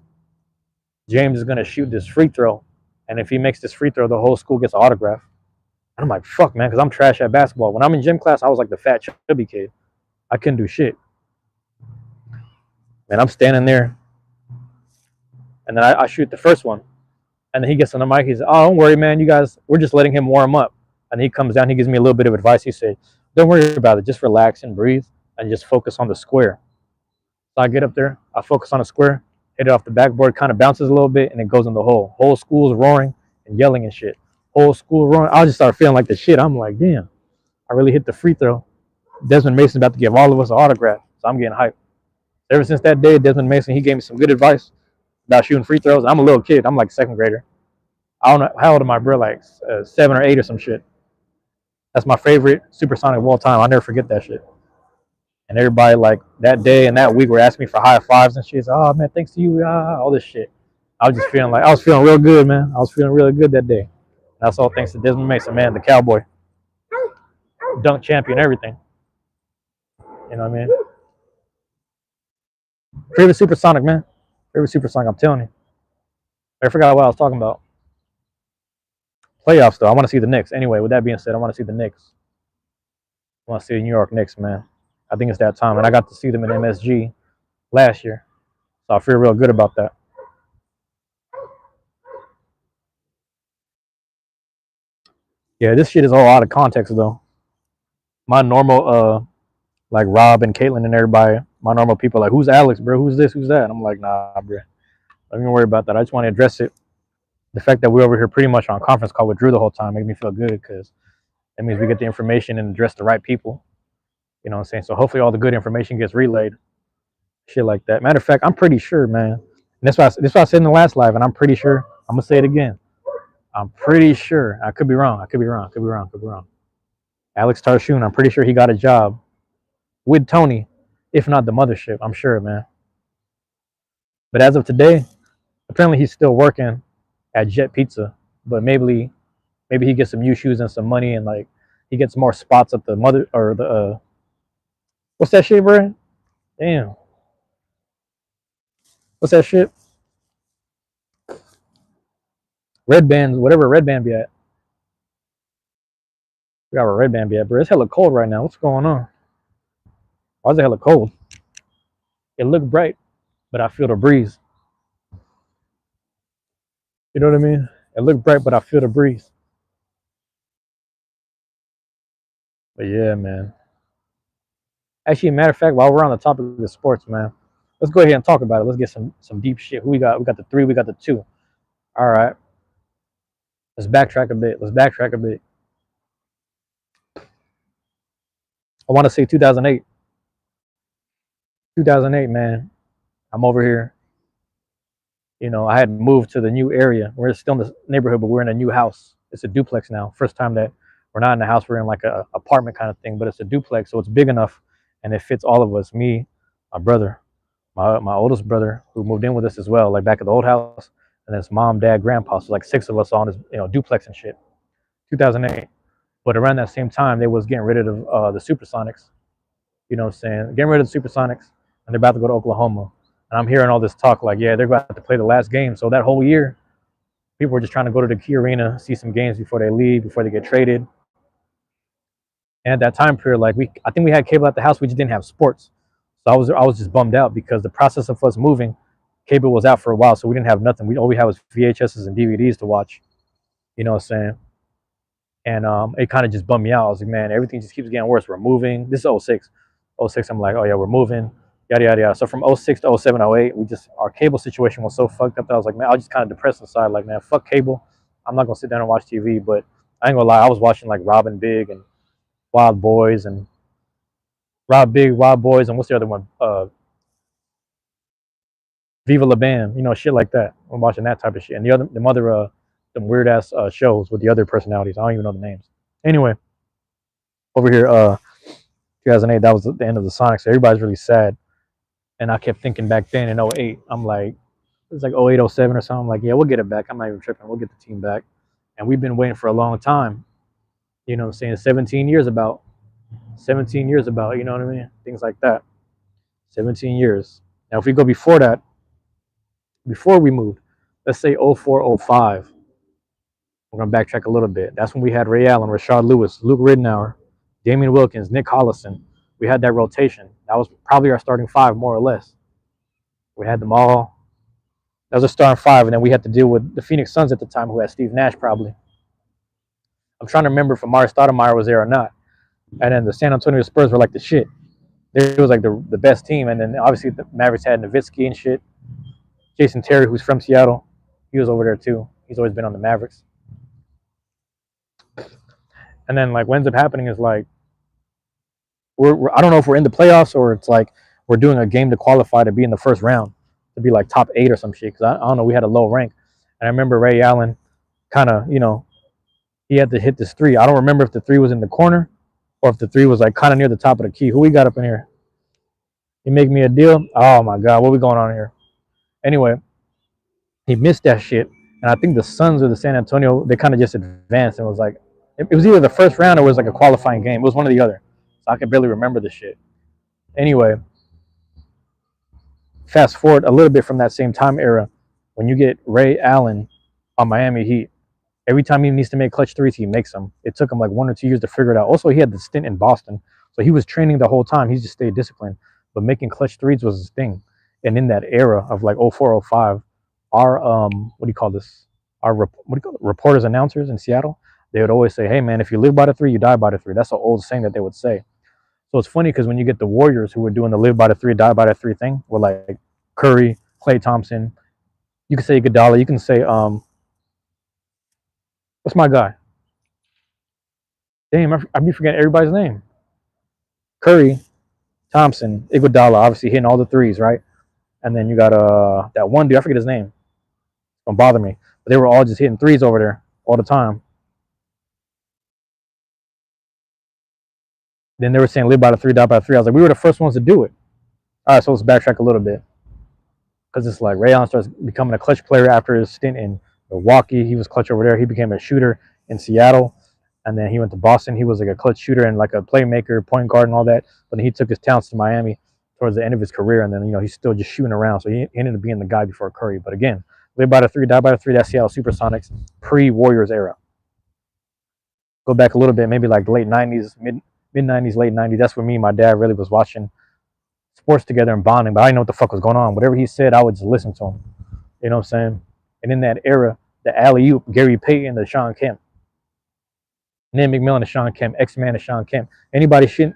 James is gonna shoot this free throw, and if he makes this free throw, the whole school gets an autograph. And I'm like, fuck, man, because I'm trash at basketball. When I'm in gym class, I was like the fat, chubby kid. I couldn't do shit. And I'm standing there, and then I shoot the first one. And then he gets on the mic. He's like, oh, don't worry, man. You guys, we're just letting him warm up. And he comes down. He gives me a little bit of advice. He said, don't worry about it. Just relax and breathe and just focus on the square. So I get up there. I focus on the square, hit it off the backboard, kind of bounces a little bit, and it goes in the hole. Whole school's roaring and yelling and shit. Whole school roaring. I just start feeling like the shit. I'm like, damn, I really hit the free throw. Desmond Mason's about to give all of us an autograph. So I'm getting hyped. Ever since that day, Desmond Mason, he gave me some good advice about shooting free throws. I'm a little kid. I'm like second grader. I don't know how old am I, bro? Like 7 or 8 or some shit. That's my favorite supersonic of all time. I'll never forget that shit. And everybody like that day and that week were asking me for high fives and shit. So, oh man, thanks to you, all this shit. I was just feeling like I was feeling real good, man. I was feeling really good that day. That's all thanks to Desmond Mason, man, the cowboy, dunk champion, everything. You know what I mean? Favorite supersonic, man. Favorite supersonic. I'm telling you. I forgot what I was talking about. Playoffs, though. I want to see the Knicks. Anyway, with that being said, I want to see the Knicks. I want to see the New York Knicks, man. I think it's that time. And I got to see them in MSG last year. So I feel real good about that. Yeah, this shit is all out of context, though. My normal, like Rob and Caitlin and everybody, my normal people are like, who's Alex, bro? Who's this? Who's that? And I'm like, nah, bro. Don't even worry about that. I just want to address it. The fact that we're over here pretty much on conference call with Drew the whole time makes me feel good because that means we get the information and address the right people. You know what I'm saying? So hopefully all the good information gets relayed. Shit like that. Matter of fact, I'm pretty sure, man. And that's why I said in the last live, and I'm pretty sure, I'm going to say it again. I'm pretty sure, I could be wrong. I could be wrong. Alex Tarshoon, I'm pretty sure he got a job with Tony, if not the mothership. I'm sure, man. But as of today, apparently he's still working at Jet Pizza, but maybe he gets some new shoes and some money, and like he gets more spots at the mother or the what's that shit, bro? Damn, what's that shit? Red Bands, whatever Red Band be at. We got where Red Band be at, bro. It's hella cold right now. What's going on? Why is it hella cold? It looked bright, but I feel the breeze. You know what I mean? It looked bright, but I feel the breeze. But yeah, man. Actually, matter of fact, while we're on the topic of sports, man, let's go ahead and talk about it. Let's get some deep shit. Who we got? We got the 3, we got the 2. All right. Let's backtrack a bit. I want to say 2008. 2008, man. I'm over here. You know, I had moved to the new area. We're still in the neighborhood, but we're in a new house. It's a duplex now. First time that we're not in a house. We're in like a apartment kind of thing, but it's a duplex, so it's big enough and it fits all of us. Me, my brother, my oldest brother, who moved in with us as well, like back at the old house, and then his mom, dad, grandpa. So like 6 of us on this, duplex and shit. 2008. But around that same time, they was getting rid of the Supersonics. You know what I'm saying? Getting rid of the Supersonics, and they're about to go to Oklahoma. And I'm hearing all this talk like, yeah, they're about to play the last game. So that whole year, people were just trying to go to the Key Arena, see some games before they leave, before they get traded. And at that time period, like I think we had cable at the house, we just didn't have sports. So I was just bummed out because the process of us moving, cable was out for a while, so we didn't have nothing. All we had was VHSs and DVDs to watch. You know what I'm saying? And it kind of just bummed me out. I was like, man, everything just keeps getting worse. We're moving. This is 06. 06, I'm like, oh yeah, we're moving. Yada, yada, yada. So from 06 to 07, 08, our cable situation was so fucked up that I was like, man, I was just kind of depressed inside. Like, man, fuck cable. I'm not going to sit down and watch TV. But I ain't going to lie, I was watching like Robin Big and Wild Boys and Rob Big, Wild Boys, and what's the other one? Viva La Bam, shit like that. I'm watching that type of shit. And the other, them weird ass shows with the other personalities. I don't even know the names. Anyway, over here, 2008, that was the end of the Sonic. So everybody's really sad. And I kept thinking back then in '08, I'm like, it's like '08, '07 or something. I'm like, yeah, we'll get it back. I'm not even tripping. We'll get the team back. And we've been waiting for a long time. You know what I'm saying? 17 years about, you know what I mean? Things like that. 17 years. Now, if we go before that, before we moved, let's say '04, '05, we're going to backtrack a little bit. That's when we had Ray Allen, Rashard Lewis, Luke Ridnour, Damian Wilkins, Nick Hollison. We had that rotation. That was probably our starting five, more or less. We had them all. That was a starting five, and then we had to deal with the Phoenix Suns at the time, who had Steve Nash probably. I'm trying to remember if Amari Stoudemire was there or not. And then the San Antonio Spurs were like the shit. It was like the best team. And then obviously the Mavericks had Nowitzki and shit. Jason Terry, who's from Seattle, he was over there too. He's always been on the Mavericks. And then like what ends up happening is like I don't know if we're in the playoffs or it's like we're doing a game to qualify to be in the first round, to be like top 8 or some shit. Because I don't know, we had a low rank. And I remember Ray Allen kind of, he had to hit this three. I don't remember if the three was in the corner or if the three was like kind of near the top of the key. Who we got up in here? You make me a deal? Oh my God, what we going on here? Anyway, he missed that shit. And I think the Suns or the San Antonio, they kind of just advanced and was like, it was either the first round or it was like a qualifying game. It was one or the other. So I can barely remember the shit. Anyway, fast forward a little bit from that same time era, when you get Ray Allen on Miami Heat, every time he needs to make clutch threes, he makes them. It took him like 1 or 2 years to figure it out. Also, he had the stint in Boston, so he was training the whole time. He just stayed disciplined. But making clutch threes was his thing. And in that era of like '04, '05, our what do you call this? Our what do you call it? Reporters, announcers in Seattle, they would always say, "Hey man, if you live by the three, you die by the three." That's an old saying that they would say. So it's funny because when you get the Warriors who were doing the live by the three, die by the three thing, with like Curry, Klay Thompson, you can say Iguodala, you can say what's my guy? Damn, I be forgetting everybody's name. Curry, Thompson, Iguodala, obviously hitting all the threes, right? And then you got that one dude, I forget his name. Don't bother me. But they were all just hitting threes over there all the time. Then they were saying live by the three, die by the three. I was like, we were the first ones to do it. All right, so let's backtrack a little bit. Because it's like Ray Allen starts becoming a clutch player after his stint in Milwaukee. He was clutch over there. He became a shooter in Seattle. And then he went to Boston. He was like a clutch shooter and like a playmaker, point guard and all that. But then he took his talents to Miami towards the end of his career. And then, he's still just shooting around. So he ended up being the guy before Curry. But again, live by the three, die by the three. That's Seattle Supersonics pre-Warriors era. Go back a little bit, maybe like late 90s, mid 90s, late 90s. That's when me and my dad really was watching sports together and bonding. But I didn't know what the fuck was going on. Whatever he said, I would just listen to him. You know what I'm saying? And in that era, the alley-oop, Gary Payton, the Sean Kemp, Nate McMillan to Sean Kemp, X-Man to Sean Kemp. Anybody hitting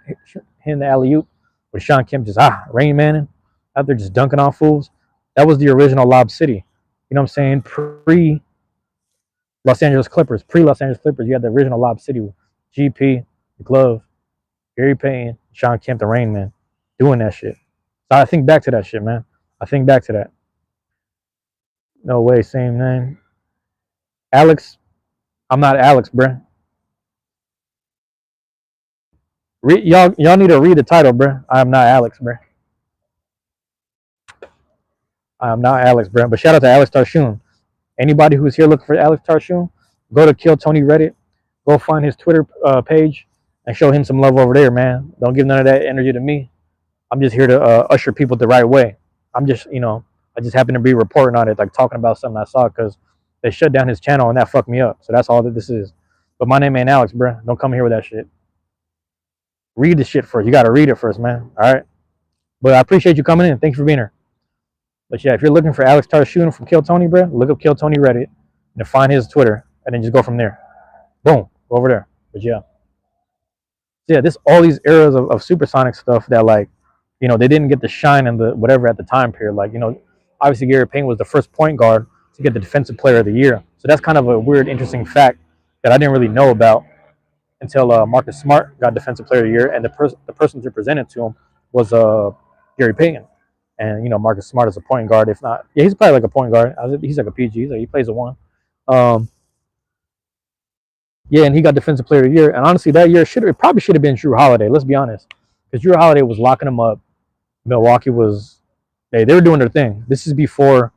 the alley-oop with Sean Kemp just, Rain Manning out there just dunking on fools. That was the original Lob City. You know what I'm saying? Pre-Los Angeles Clippers. Pre-Los Angeles Clippers, you had the original Lob City with GP, the Glove, Gary Payton, Sean Kemp, the Rain Man, doing that shit. So I think back to that shit, man. I think back to that. No way, same name. Alex. I'm not Alex, bruh. Y'all need to read the title, bruh. I am not Alex, bruh. I am not Alex, bruh. But shout out to Alex Tarshoon. Anybody who's here looking for Alex Tarshoon, go to Kill Tony Reddit. Go find his Twitter page and show him some love over there, man. Don't give none of that energy to me. I'm just here to usher people the right way. I'm just, I just happen to be reporting on it, like talking about something I saw because they shut down his channel and that fucked me up. So that's all that this is. But my name ain't Alex, bruh. Don't come here with that shit. Read the shit first. You got to read it first, man. All right? But I appreciate you coming in. Thanks for being here. But yeah, if you're looking for Alex Tarshoon from Kill Tony, bro, look up Kill Tony Reddit and find his Twitter and then just go from there. Boom. Go over there. But yeah. So yeah, this all these eras of supersonic stuff that like, they didn't get the shine and the whatever at the time period. Like, obviously Gary Payton was the first point guard to get the Defensive Player of the Year. So that's kind of a weird, interesting fact that I didn't really know about. until Marcus Smart got Defensive Player of the Year, and the person to present it to him was Gary Payton. And Marcus Smart is a point guard, if not, yeah, he's probably like a point guard. He's like a PG, he plays a one. Yeah, and he got Defensive Player of the Year. And honestly, that year it probably should have been Drew Holiday. Let's be honest, because Drew Holiday was locking him up. Milwaukee was they were doing their thing. This is before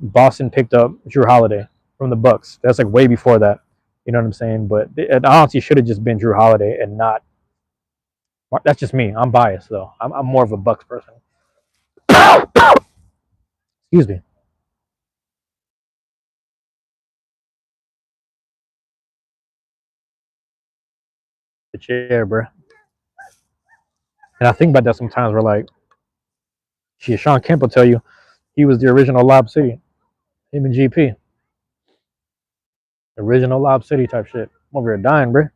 Boston picked up Drew Holiday from the Bucks. That's like way before that. You know what I'm saying? But it honestly should have just been Drew Holiday and not. That's just me. I'm biased though. I'm more of a Bucks person. Excuse me. The chair, bro. And I think about that sometimes. We're like, shit. Sean Kemp will tell you he was the original Lob City. Him and GP. Original Lob City type shit. I'm over here dying, bro.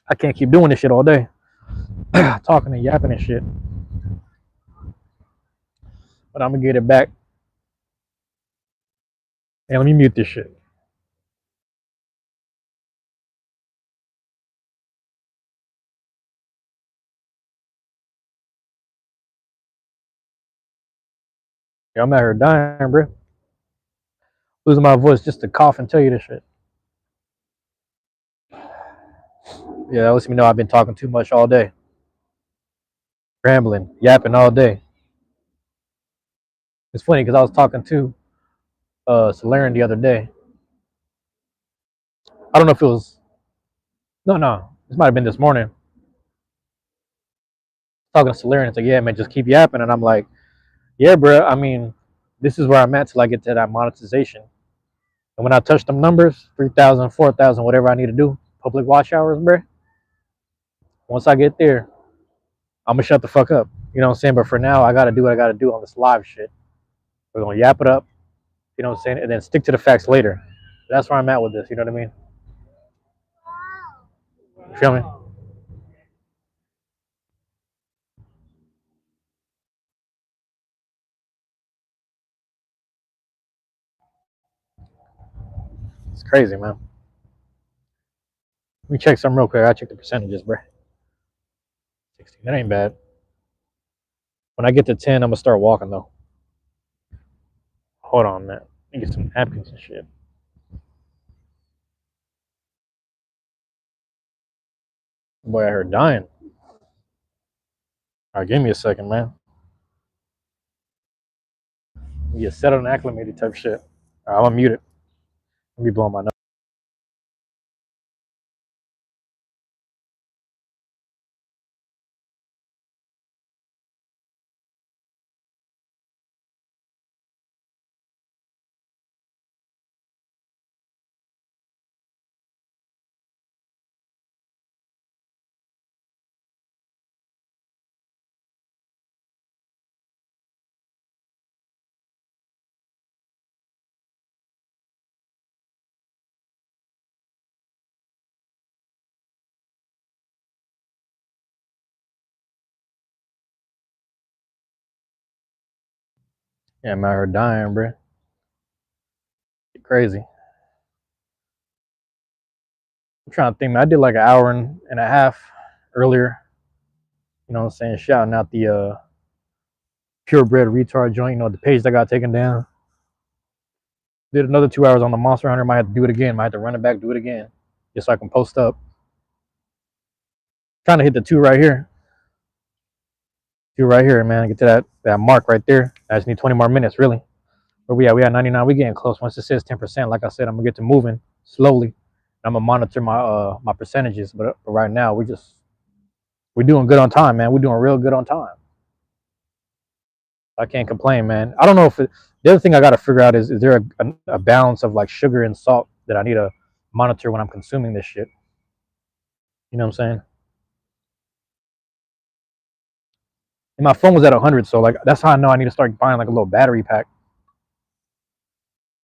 I can't keep doing this shit all day. Talking and yapping and shit. But I'm gonna get it back. And let me mute this shit. Yeah, I'm out here dying, bro. Losing my voice just to cough and tell you this shit. Yeah, that lets me know I've been talking too much all day. Rambling, yapping all day. It's funny because I was talking to Solarian the other day. I don't know if it was no. This might have been this morning. Talking to Solarian, it's like, yeah, man, just keep yapping. And I'm like, yeah, bro. I mean, this is where I'm at till I get to that monetization. And when I touch them numbers, 3,000, 4,000, whatever I need to do, public watch hours, bro. Once I get there, I'm gonna shut the fuck up. You know what I'm saying? But for now, I gotta do what I gotta do on this live shit. We're gonna yap it up. You know what I'm saying? And then stick to the facts later. That's where I'm at with this. You know what I mean? You feel me? It's crazy, man. Let me check something real quick. I check the percentages, bro. 16. That ain't bad. When I get to 10, I'm gonna start walking though. Hold on, man. Let me get some napkins and shit. Boy, I heard dying. All right, give me a second, man. You settled and acclimated type shit. All right, I'm gonna mute it. Let me blow my nose. Yeah, I'm out here dying, bro. Crazy. I'm trying to think, man. I did like an hour and a half earlier. You know what I'm saying? Shouting out the purebred retard joint. You know, the page that got taken down. Did another 2 hours on the Monster Hunter. Might have to do it again. Might have to run it back, do it again, just so I can post up. Trying to hit the two right here. Two right here, man. Get to that mark right there. I just need 20 more minutes, really. Where we at? We at 99. We getting close. Once it says 10%, like I said, I'm gonna get to moving slowly. I'm gonna monitor my percentages. But right now, we're doing good on time, man. We're doing real good on time. I can't complain, man. I don't know if the other thing I got to figure out is there a balance of like sugar and salt that I need to monitor when I'm consuming this shit. You know what I'm saying? And my phone was at 100, so like that's how I know I need to start buying like a little battery pack.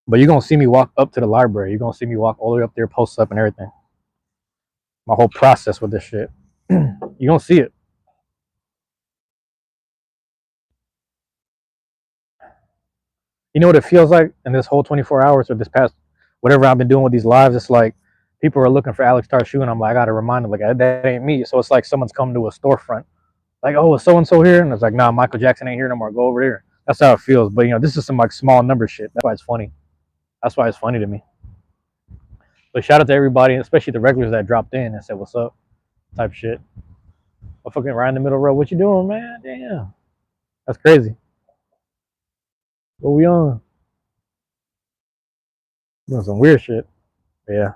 But you're gonna see me walk up to the library. You're gonna see me walk all the way up there, post up and everything. My whole process with this shit. You're gonna see it. You know what it feels like in this whole 24 hours or this past whatever I've been doing with these lives? It's like people are looking for Alex Tarshu, and I'm like, I gotta remind them, like, that ain't me. So it's like someone's coming to a storefront, like, oh, is so and so here? And it's like, nah, Michael Jackson ain't here no more. Go over there. That's how it feels. But this is some like small number shit. That's why it's funny. That's why it's funny to me. But shout out to everybody, especially the regulars that dropped in and said, what's up? Type shit. I'm fucking right in the middle row. What you doing, man? Damn. That's crazy. What we on? Doing some weird shit. But yeah.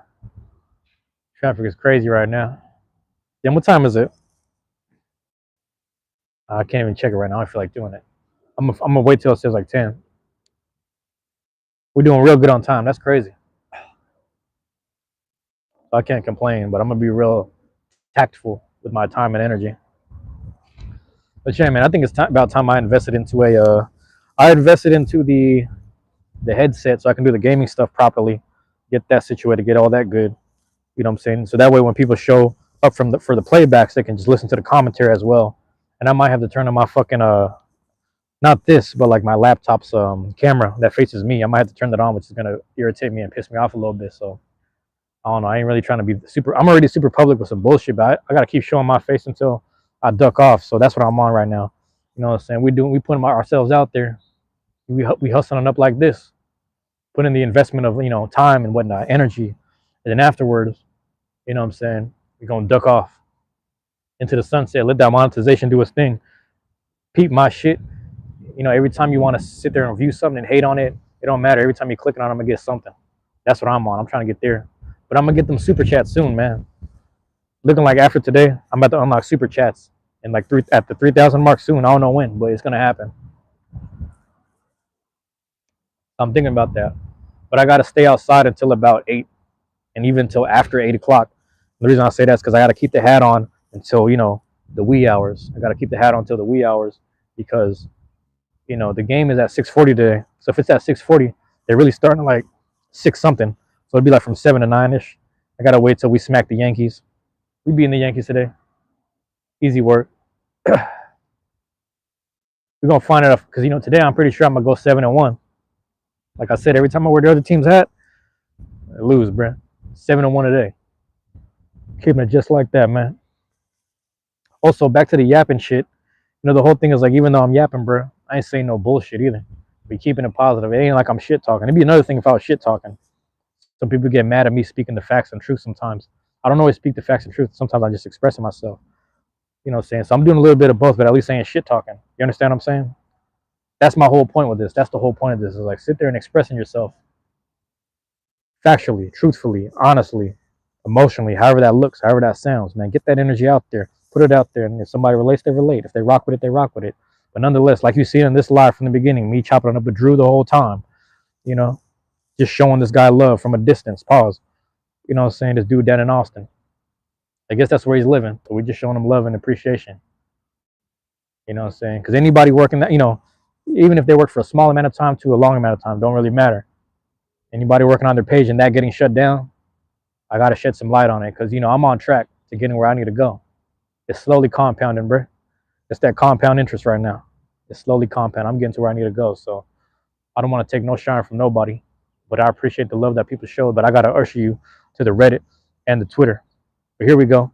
Traffic is crazy right now. Then what time is it? I can't even check it right now. I feel like doing it. I'm gonna wait till it says like 10. We're doing real good on time. That's crazy. So I can't complain, but I'm gonna be real tactful with my time and energy. But yeah, man, I think it's about time I invested into I invested into the headset so I can do the gaming stuff properly, get that situated, get all that good. You know what I'm saying? So that way, when people show up for the playbacks, they can just listen to the commentary as well. And I might have to turn on my fucking not this, but like my laptop's camera that faces me. I might have to turn that on, which is gonna irritate me and piss me off a little bit. So I don't know. I ain't really trying to be super. I'm already super public with some bullshit, but I gotta keep showing my face until I duck off. So that's what I'm on right now. You know what I'm saying? We putting ourselves out there. We hustling up like this, put in the investment of time and whatnot, energy, and then afterwards, you know what I'm saying, we're gonna duck off into the sunset, let that monetization do its thing. Peep my shit. Every time you want to sit there and view something and hate on it, it don't matter. Every time you click on it, I'm gonna get something. That's what I'm on. I'm trying to get there. But I'm gonna get them super chats soon, man. Looking like after today, I'm about to unlock super chats and like at the 3,000 mark soon. I don't know when, but it's gonna happen. I'm thinking about that. But I gotta stay outside until about 8, and even until after 8 o'clock. The reason I say that is because I gotta keep the hat on until the wee hours. I gotta keep the hat on until the wee hours because the game is at 6:40 today. So if it's at 6:40, they're really starting at like 6 something. So it'd be like from 7 to 9 ish. I gotta wait till we smack the Yankees. We beating the Yankees today. Easy work. We're gonna find out because today I'm pretty sure I'm gonna go 7-1. Like I said, every time I wear the other team's hat, I lose, bruh. 7-1 today. Keeping it just like that, man. Also, back to the yapping shit. The whole thing is like, even though I'm yapping, bro, I ain't saying no bullshit either. Be keeping it positive. It ain't like I'm shit talking. It'd be another thing if I was shit talking. Some people get mad at me speaking the facts and truth sometimes. I don't always speak the facts and truth. Sometimes I'm just expressing myself. You know what I'm saying? So I'm doing a little bit of both, but at least saying shit talking. You understand what I'm saying? That's my whole point with this. That's the whole point of this, is like sit there and expressing yourself factually, truthfully, honestly, emotionally, however that looks, however that sounds, man. Get that energy out there. Put it out there. And if somebody relates, they relate. If they rock with it, they rock with it. But nonetheless, like you see in this live from the beginning, me chopping up with Drew the whole time, you know, just showing this guy love from a distance. Pause. You know what I'm saying? This dude down in Austin. I guess that's where he's living. So we're just showing him love and appreciation. You know what I'm saying? Because anybody working that, even if they work for a small amount of time to a long amount of time, don't really matter. Anybody working on their page and that getting shut down, I got to shed some light on it because, I'm on track to getting where I need to go. It's slowly compounding, bro. It's that compound interest right now. It's slowly compound. I'm getting to where I need to go. So I don't want to take no shine from nobody, but I appreciate the love that people show. But I got to usher you to the Reddit and the Twitter. But here we go.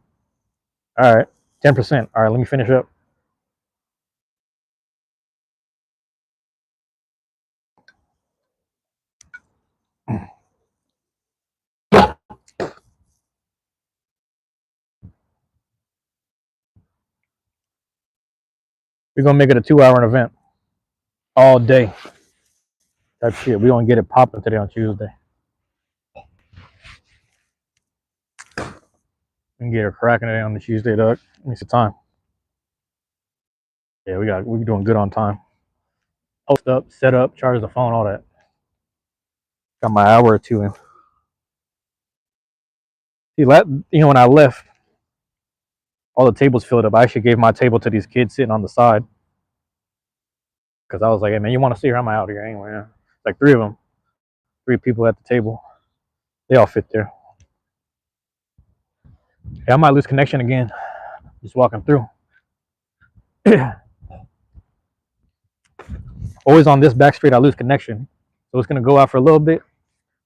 All right, 10%. All right, let me finish up. We're going to make it a 2-hour event all day. Type shit. We're going to get it popping today on Tuesday. We can get it cracking today on the Tuesday, dog. Let me see the time. Yeah, we're doing good on time. Post up, set up, charge the phone, all that. Got my hour or two in. See, when I left, all the tables filled up. I actually gave my table to these kids sitting on the side because I was like, hey, man, you want to see her? I'm out here anyway. Yeah. Like 3 of them, 3 people at the table. They all fit there. Yeah, I might lose connection again. Just walking through. Always on this back street, I lose connection. So it's gonna go out for a little bit.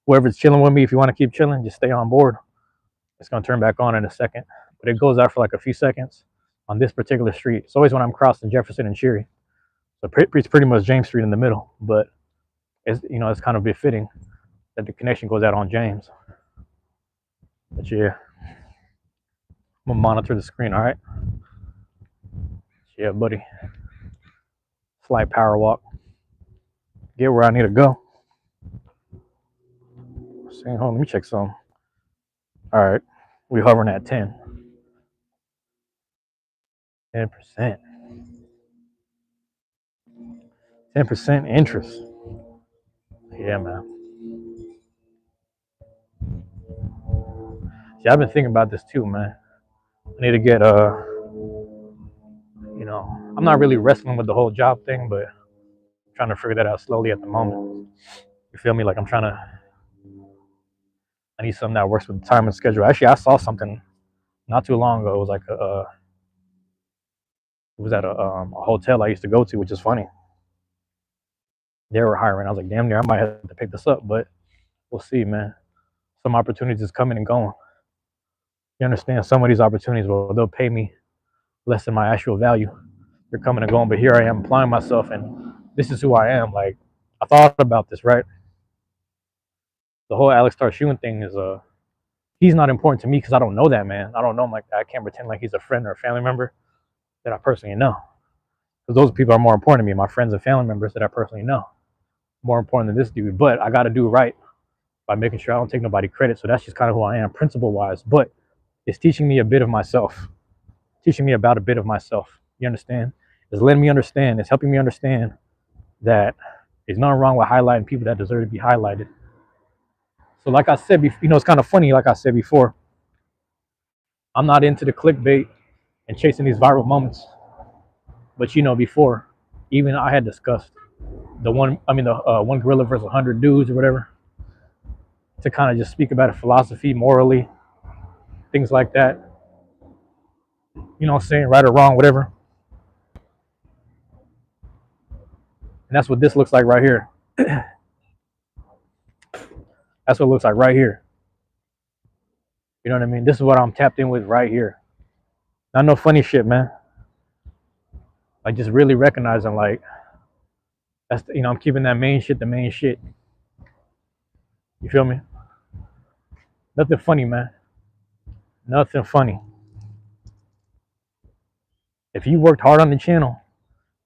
Whoever's chilling with me, if you want to keep chilling, just stay on board. It's gonna turn back on in a second, but it goes out for like a few seconds on this particular street. It's always when I'm crossing Jefferson and Cherry. So it's pretty much James Street in the middle, but it's kind of befitting that the connection goes out on James. But yeah, I'm gonna monitor the screen. All right. Yeah, buddy. Slight power walk. Get where I need to go. Hold on, let me check some. All right, we hovering at 10%. 10% interest. Yeah, man. See, I've been thinking about this too, man. I need to get I'm not really wrestling with the whole job thing, but I'm trying to figure that out slowly at the moment. You feel me? Like I need something that works with the time and schedule. Actually, I saw something not too long ago. It was like it was at a hotel I used to go to, which is funny. They were hiring. I was like, damn near, I might have to pick this up, but we'll see, man. Some opportunities is coming and going. You understand? Some of these opportunities, well, they'll pay me less than my actual value. They're coming and going, but here I am applying myself, and this is who I am. Like, I thought about this, right? The whole Alex Tarshuin thing is he's not important to me because I don't know that man. I don't know him like that. I can't pretend like he's a friend or a family member that I personally know. Because those people are more important to me, my friends and family members that I personally know. More important than this dude. But I got to do right by making sure I don't take nobody credit. So that's just kind of who I am, principle-wise. But it's teaching me a bit of myself. Teaching me about a bit of myself. You understand? It's letting me understand. It's helping me understand that there's nothing wrong with highlighting people that deserve to be highlighted. So like I said, it's kind of funny, like I said before, I'm not into the clickbait and chasing these viral moments. But before, even I had discussed the one gorilla versus 100 dudes or whatever, to kind of just speak about a philosophy, morally, things like that. You know what I'm saying? Right or wrong, whatever. And that's what this looks like right here. That's what it looks like right here. You know what I mean? This is what I'm tapped in with right here. Not no funny shit, man. Like, just really recognizing, like, I'm keeping that main shit the main shit. You feel me? Nothing funny, man. Nothing funny. If you worked hard on the channel,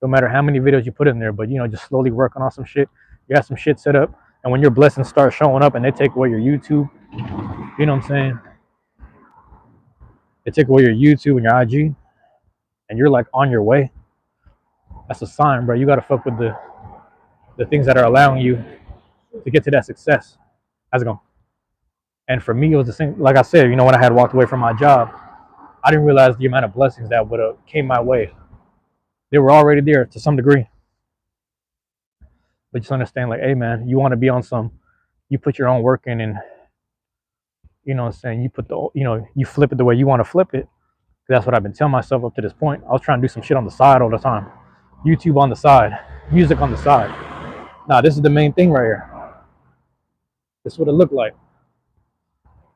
no matter how many videos you put in there, but just slowly working on some shit, you got some shit set up, and when your blessings start showing up and they take away your YouTube, you know what I'm saying? They take away your YouTube and your IG, and you're like on your way. That's a sign, bro. You gotta fuck with the things that are allowing you to get to that success. How's it going? And for me, it was the same. Like I said, when I had walked away from my job, I didn't realize the amount of blessings that would have came my way. They were already there to some degree. But just understand, like, hey man, you want to be on you put your own work in, and you know what I'm saying, you put you flip it the way you want to flip it. That's what I've been telling myself up to this point. I was trying to do some shit on the side all the time. YouTube on the side, music on the side. Nah, this is the main thing right here. This is what it looked like.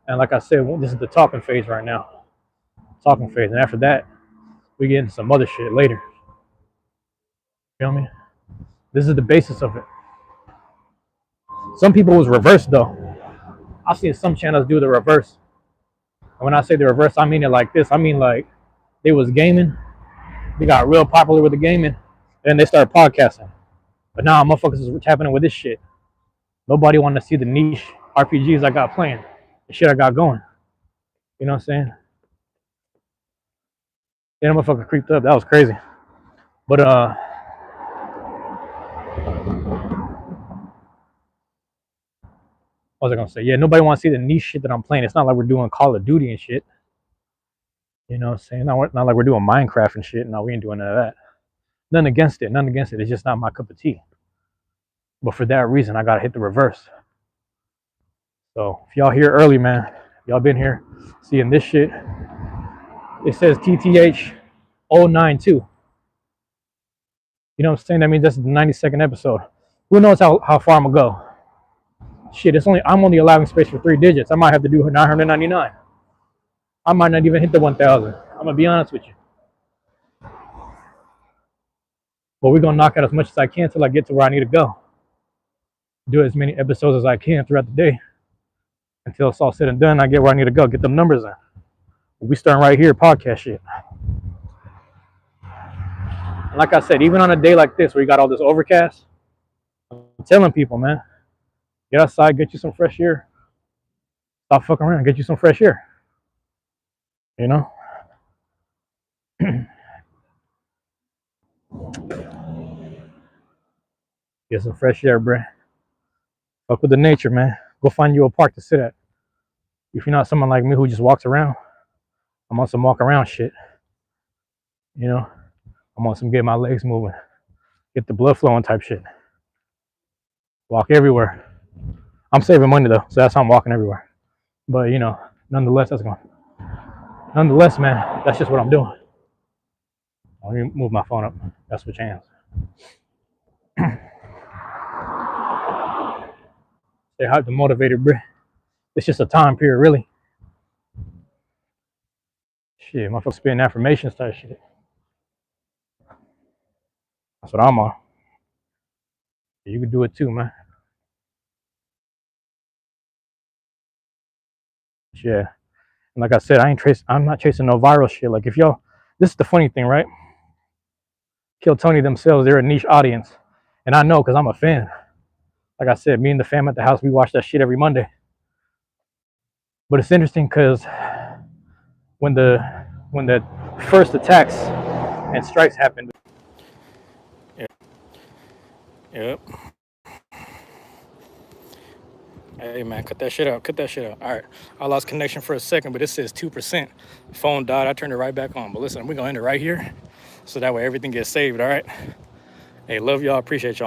And like I said, this is the talking phase right now. Talking phase. And after that, we get into some other shit later. You feel me? This is the basis of it. Some people was reversed though. I've seen some channels do the reverse. And when I say the reverse, I mean it like this. I mean like they was gaming. They got real popular with the gaming. And they started podcasting. But now motherfuckers is tapping in with this shit. Nobody wanted to see the niche RPGs I got playing. The shit I got going. You know what I'm saying? Yeah, that motherfucker creeped up. That was crazy. But what was I gonna say? Yeah, nobody wants to see the niche shit that I'm playing. It's not like we're doing Call of Duty and shit. You know what I'm saying? Not like we're doing Minecraft and shit. No, we ain't doing none of that. Nothing against it. Nothing against it. It's just not my cup of tea. But for that reason, I gotta hit the reverse. So if y'all here early, man, y'all been here seeing this shit. It says TTH 092. You know what I'm saying? That means that's the 92nd episode. Who knows how far I'm gonna go? Shit, I'm only allowing space for 3 digits. I might have to do 999. I might not even hit the 1,000. I'm gonna be honest with you. But we're gonna knock out as much as I can till I get to where I need to go. Do as many episodes as I can throughout the day until it's all said and done. I get where I need to go. Get them numbers in. We starting right here, podcast shit. Like I said, even on a day like this where you got all this overcast, I'm telling people, man, get outside, get you some fresh air. Stop fucking around, get you some fresh air. You know? Get some fresh air, bruh. Fuck with the nature, man. Go find you a park to sit at. If you're not someone like me who just walks around, I'm on some walk around shit. You know? I'm on some get my legs moving, get the blood flowing type shit. Walk everywhere. I'm saving money though, so that's how I'm walking everywhere. But you know, nonetheless, nonetheless, man, that's just what I'm doing. Let me move my phone up. That's what chance. Stay hyped and motivated, bro. It's just a time period, really. Shit, motherfuckers spitting affirmations type shit. That's what I'm on. You can do it too, man. Yeah. And like I said, I'm not chasing no viral shit. Like if y'all, this is the funny thing, right? Kill Tony themselves, they're a niche audience. And I know because I'm a fan. Like I said, me and the fam at the house, we watch that shit every Monday. But it's interesting because when the first attacks and strikes happened. Yep. Hey man, cut that shit out. Cut that shit out. All right. I lost connection for a second, but it says 2%. Phone died. I turned it right back on. But listen, we're gonna end it right here. So that way everything gets saved. All right. Hey, love y'all. Appreciate y'all.